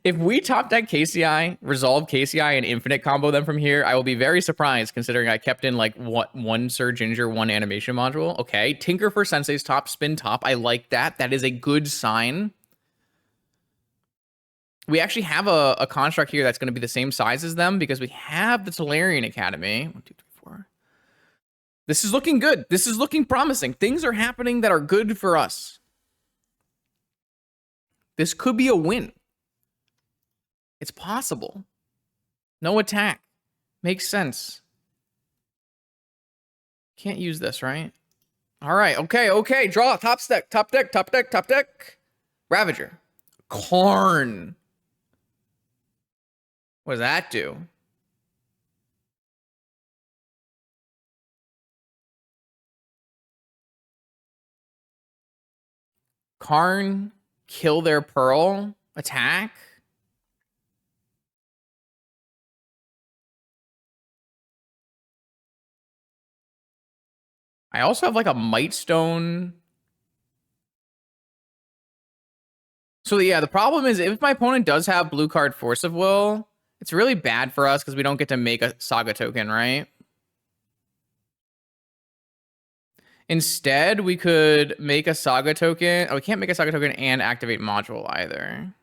If we top deck KCI, resolve KCI, and infinite combo them from here, I will be very surprised considering I kept in like one Sir Ginger, one animation module. Okay, Tinker for Sensei's top, spin top. I like that. That is a good sign. We actually have a construct here that's going to be the same size as them because we have the Tolarian Academy. 1, 2, 3, 4. This is looking good. This is looking promising. Things are happening that are good for us. This could be a win. It's possible. No attack. Makes sense. Can't use this, right? All right. Okay. Draw. Top deck. Top deck. Ravager. Karn. What does that do? Karn, kill their pearl, attack. I also have like a Mightstone. So yeah, the problem is if my opponent does have blue card Force of Will, it's really bad for us because we don't get to make a Saga token, right? Instead, we could make a Saga token. Oh, we can't make a Saga token and activate module either.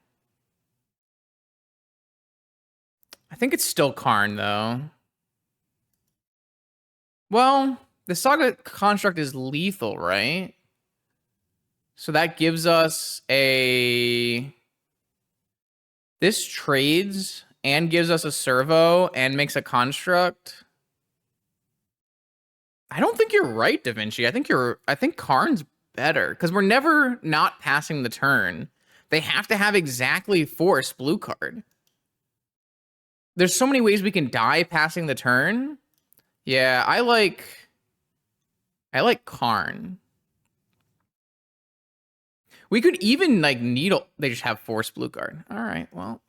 I think it's still Karn, though. Well, the Saga construct is lethal, right? So that gives us a... This trades and gives us a servo and makes a construct. I don't think you're right, Da Vinci. I think Karn's better because we're never not passing the turn. They have to have exactly force blue card. There's so many ways we can die passing the turn. Yeah, I like Karn. We could even like needle. They just have force blue card. All right, well.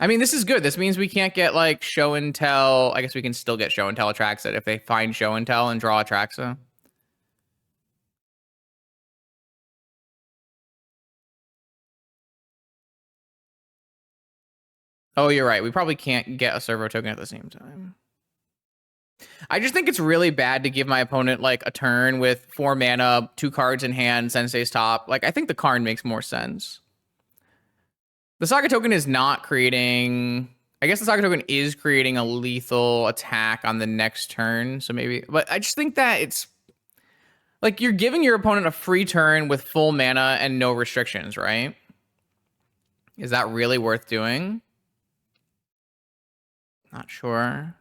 I mean, this is good. This means we can't get like show and tell. I guess we can still get show and tell Atraxa if they find show and tell and draw Atraxa. Oh, you're right. We probably can't get a servo token at the same time. I just think it's really bad to give my opponent like a turn with 4 mana, 2 cards in hand, Sensei's top. Like, I think the Karn makes more sense. The Saga token is not creating. I guess the Saga token is creating a lethal attack on the next turn. So maybe. But I just think that it's. Like, you're giving your opponent a free turn with full mana and no restrictions, right? Is that really worth doing? Not sure.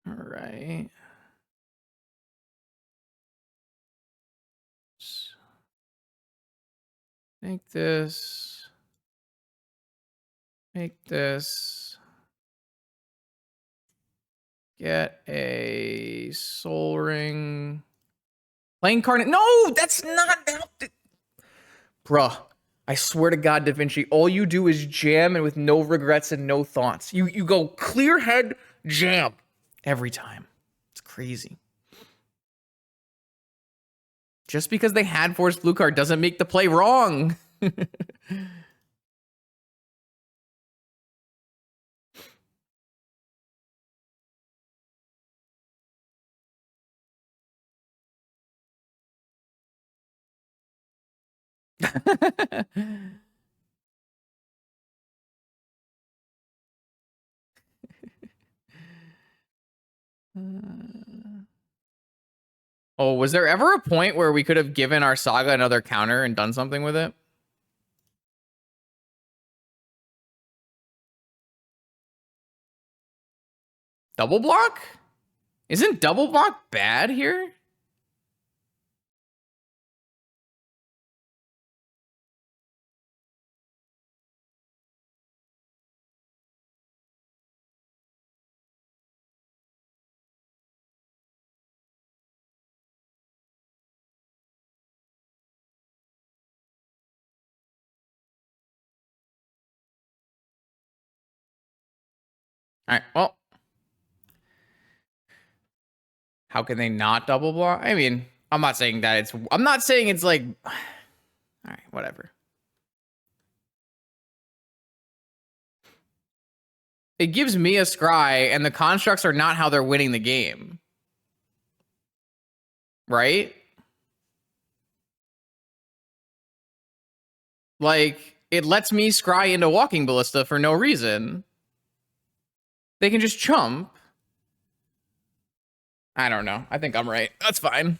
All right. Make this. Make this. Get a Soul Ring. Playing Carnage. No, that's not. Bruh. I swear to God, Da Vinci, all you do is jam and with no regrets and no thoughts. You go clear head, jam. Every time. It's crazy. Just because they had forced blue card doesn't make the play wrong. Oh, was there ever a point where we could have given our Saga another counter and done something with it? Double block? Isn't double block bad here? All right, well. How can they not double block? I mean, I'm not saying that it's. I'm not saying it's like. All right, whatever. It gives me a scry, and the constructs are not how they're winning the game. Right? Like, it lets me scry into Walking Ballista for no reason. They can just chump. I don't know. I think I'm right. That's fine.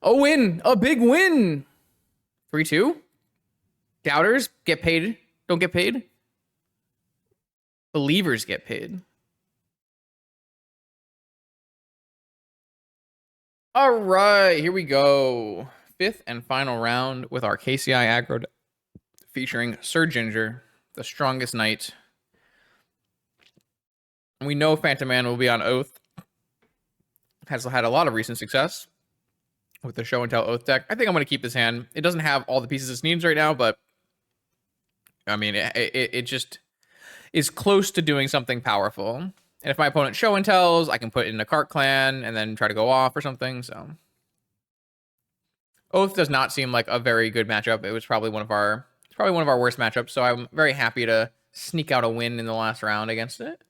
A win. A big win. 3-2. Doubters get paid. Don't get paid. Believers get paid. All right, here we go. 5th and final round with our KCI aggro featuring Sir Ginger, the strongest knight. We know Phantom Man will be on Oath. Has had a lot of recent success with the Show and Tell Oath deck. I think I'm going to keep this hand. It doesn't have all the pieces it needs right now, but I mean, it just is close to doing something powerful. And if my opponent Show and Tells, I can put it in a Cart Clan and then try to go off or something. So Oath does not seem like a very good matchup. It was probably one of our worst matchups. So I'm very happy to sneak out a win in the last round against it.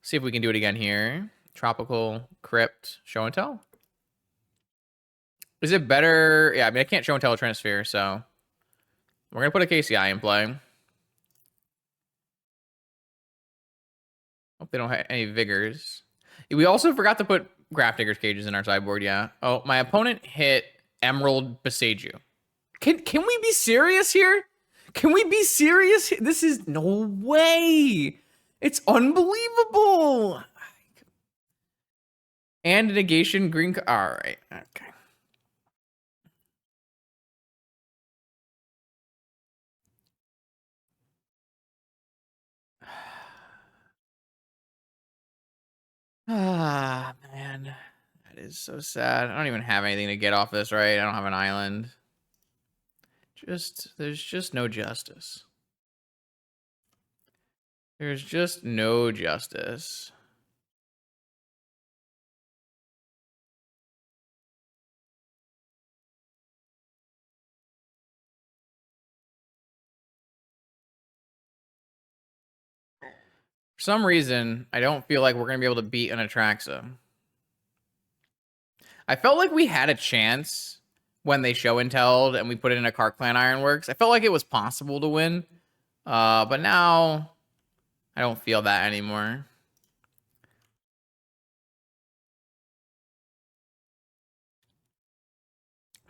See if we can do it again here. Tropical, Crypt, Show and Tell. Is it better? Yeah, I mean, I can't Show and Tell a Transfer, so we're going to put a KCI in play. Hope they don't have any Vigors. We also forgot to put Grafdigger's Cages in our sideboard, yeah. Oh, my opponent hit Emerald Beseech. Can we be serious here? Can we be serious? This is no way. It's unbelievable. And negation green. All right. Okay. Ah, man. That is so sad. I don't even have anything to get off this, right? I don't have an island. There's just no justice. There's just no justice. For some reason, I don't feel like we're going to be able to beat an Atraxa. I felt like we had a chance when they show and telled and we put it in a Cart Clan Ironworks. I felt like it was possible to win. But now I don't feel that anymore.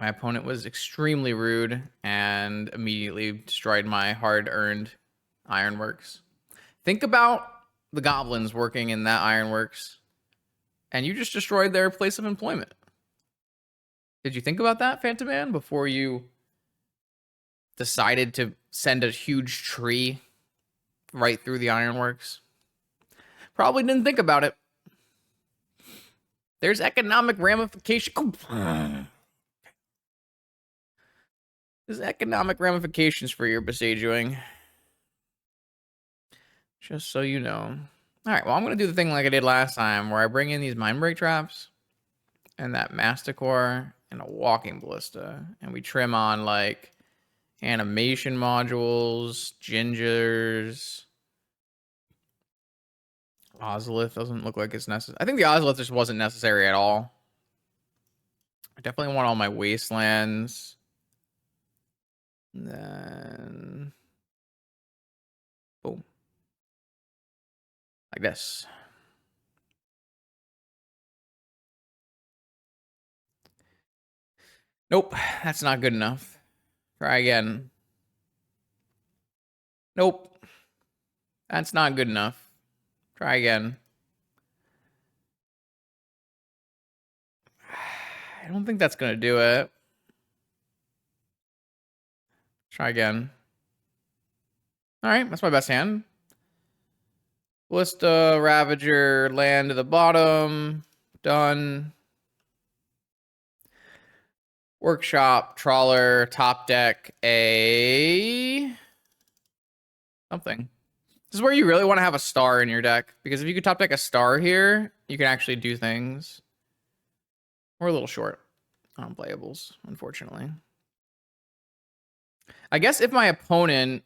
My opponent was extremely rude and immediately destroyed my hard-earned Ironworks. Think about the goblins working in that Ironworks, and you just destroyed their place of employment. Did you think about that, Phantom Man, before you decided to send a huge tree right through the Ironworks? Probably didn't think about it. There's economic ramification. There's economic ramifications for your besieging. Just so you know. All right, well, I'm going to do the thing like I did last time, where I bring in these Mind Break traps and that Masticore and a Walking Ballista, and we trim on, like, animation modules, gingers. Ozolith doesn't look like it's necessary. I think the Ozolith just wasn't necessary at all. I definitely want all my wastelands. And then boom. Like this. Nope, that's not good enough. Try again. Nope. That's not good enough. Try again. I don't think that's going to do it. Try again. All right, that's my best hand. Ballista, Ravager, land to the bottom. Done. Workshop, Trawler, top deck, a something. This is where you really want to have a star in your deck, because if you could top deck a star here, you can actually do things. We're a little short on playables, unfortunately. I guess if my opponent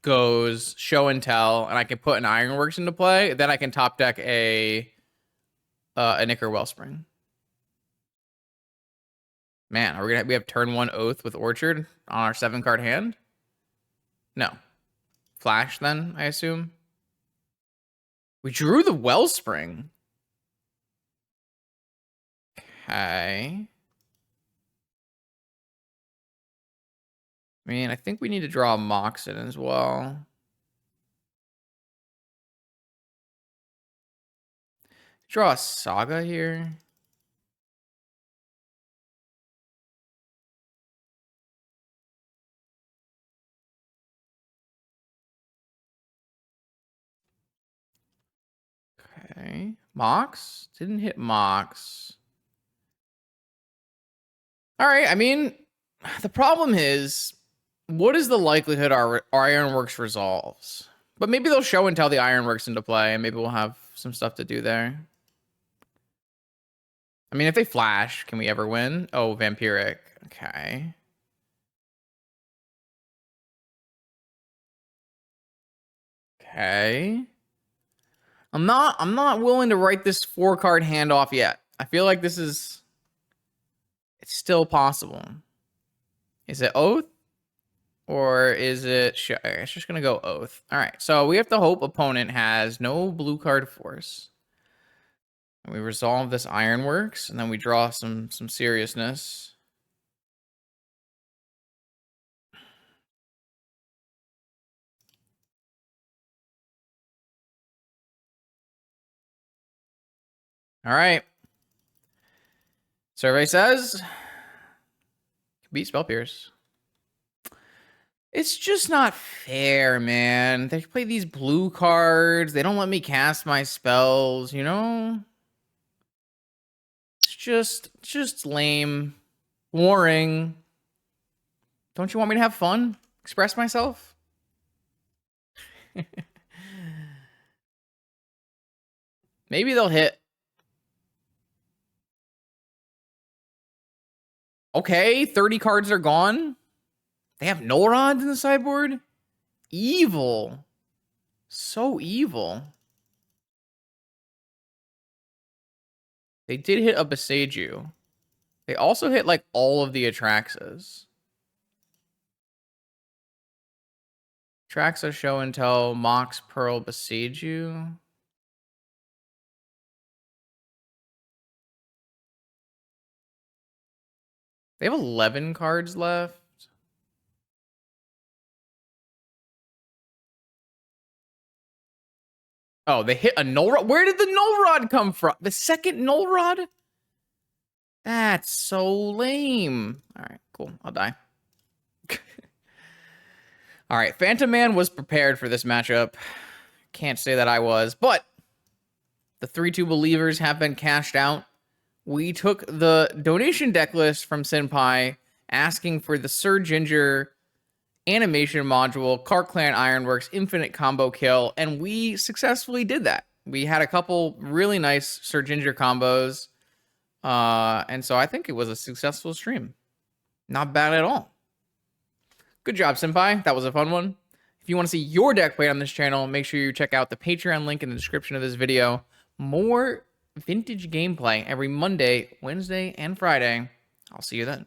goes show and tell, and I can put an Ironworks into play, then I can top deck a Ichor Wellspring. Man, we have turn 1 Oath with Orchard on our 7-card hand? No. Flash then, I assume. We drew the Wellspring. Okay. I mean, I think we need to draw a Moxen as well. Draw a Saga here. Okay. Mox? Didn't hit Mox. All right, I mean, the problem is, what is the likelihood our Ironworks resolves? But maybe they'll show and tell the Ironworks into play, and maybe we'll have some stuff to do there. I mean, if they flash, can we ever win? Oh, Vampiric. Okay. Okay. I'm not willing to write this 4-card handoff yet. I feel like it's still possible. Is it Oath? Or is it... It's just going to go Oath. All right. So we have to hope opponent has no blue card force. And we resolve this Ironworks, and then we draw some seriousness. All right. Survey says... beat Spell Pierce. It's just not fair, man. They play these blue cards. They don't let me cast my spells, you know? It's just lame. Boring. Don't you want me to have fun? Express myself? Maybe they'll hit. Okay, 30 cards are gone. They have no rods in the sideboard? Evil. So evil. They did hit a Beseech. They also hit like all of the Atraxas. Atraxa, Show and Tell, Mox, Pearl, Beseech. They have 11 cards left. Oh, they hit a Null Rod. Where did the Null Rod come from? The second Null Rod? That's so lame. All right, cool. I'll die. All right, Phantom Man was prepared for this matchup. Can't say that I was, but the 3-2 believers have been cashed out. We took the donation deck list from Senpai asking for the Sir Ginger animation module, Cart Clan Ironworks, infinite combo kill, and we successfully did that. We had a couple really nice Sir Ginger combos, and so I think it was a successful stream. Not bad at all. Good job, Senpai. That was a fun one. If you want to see your deck played on this channel, make sure you check out the Patreon link in the description of this video. More vintage gameplay every Monday, Wednesday, and Friday. I'll see you then.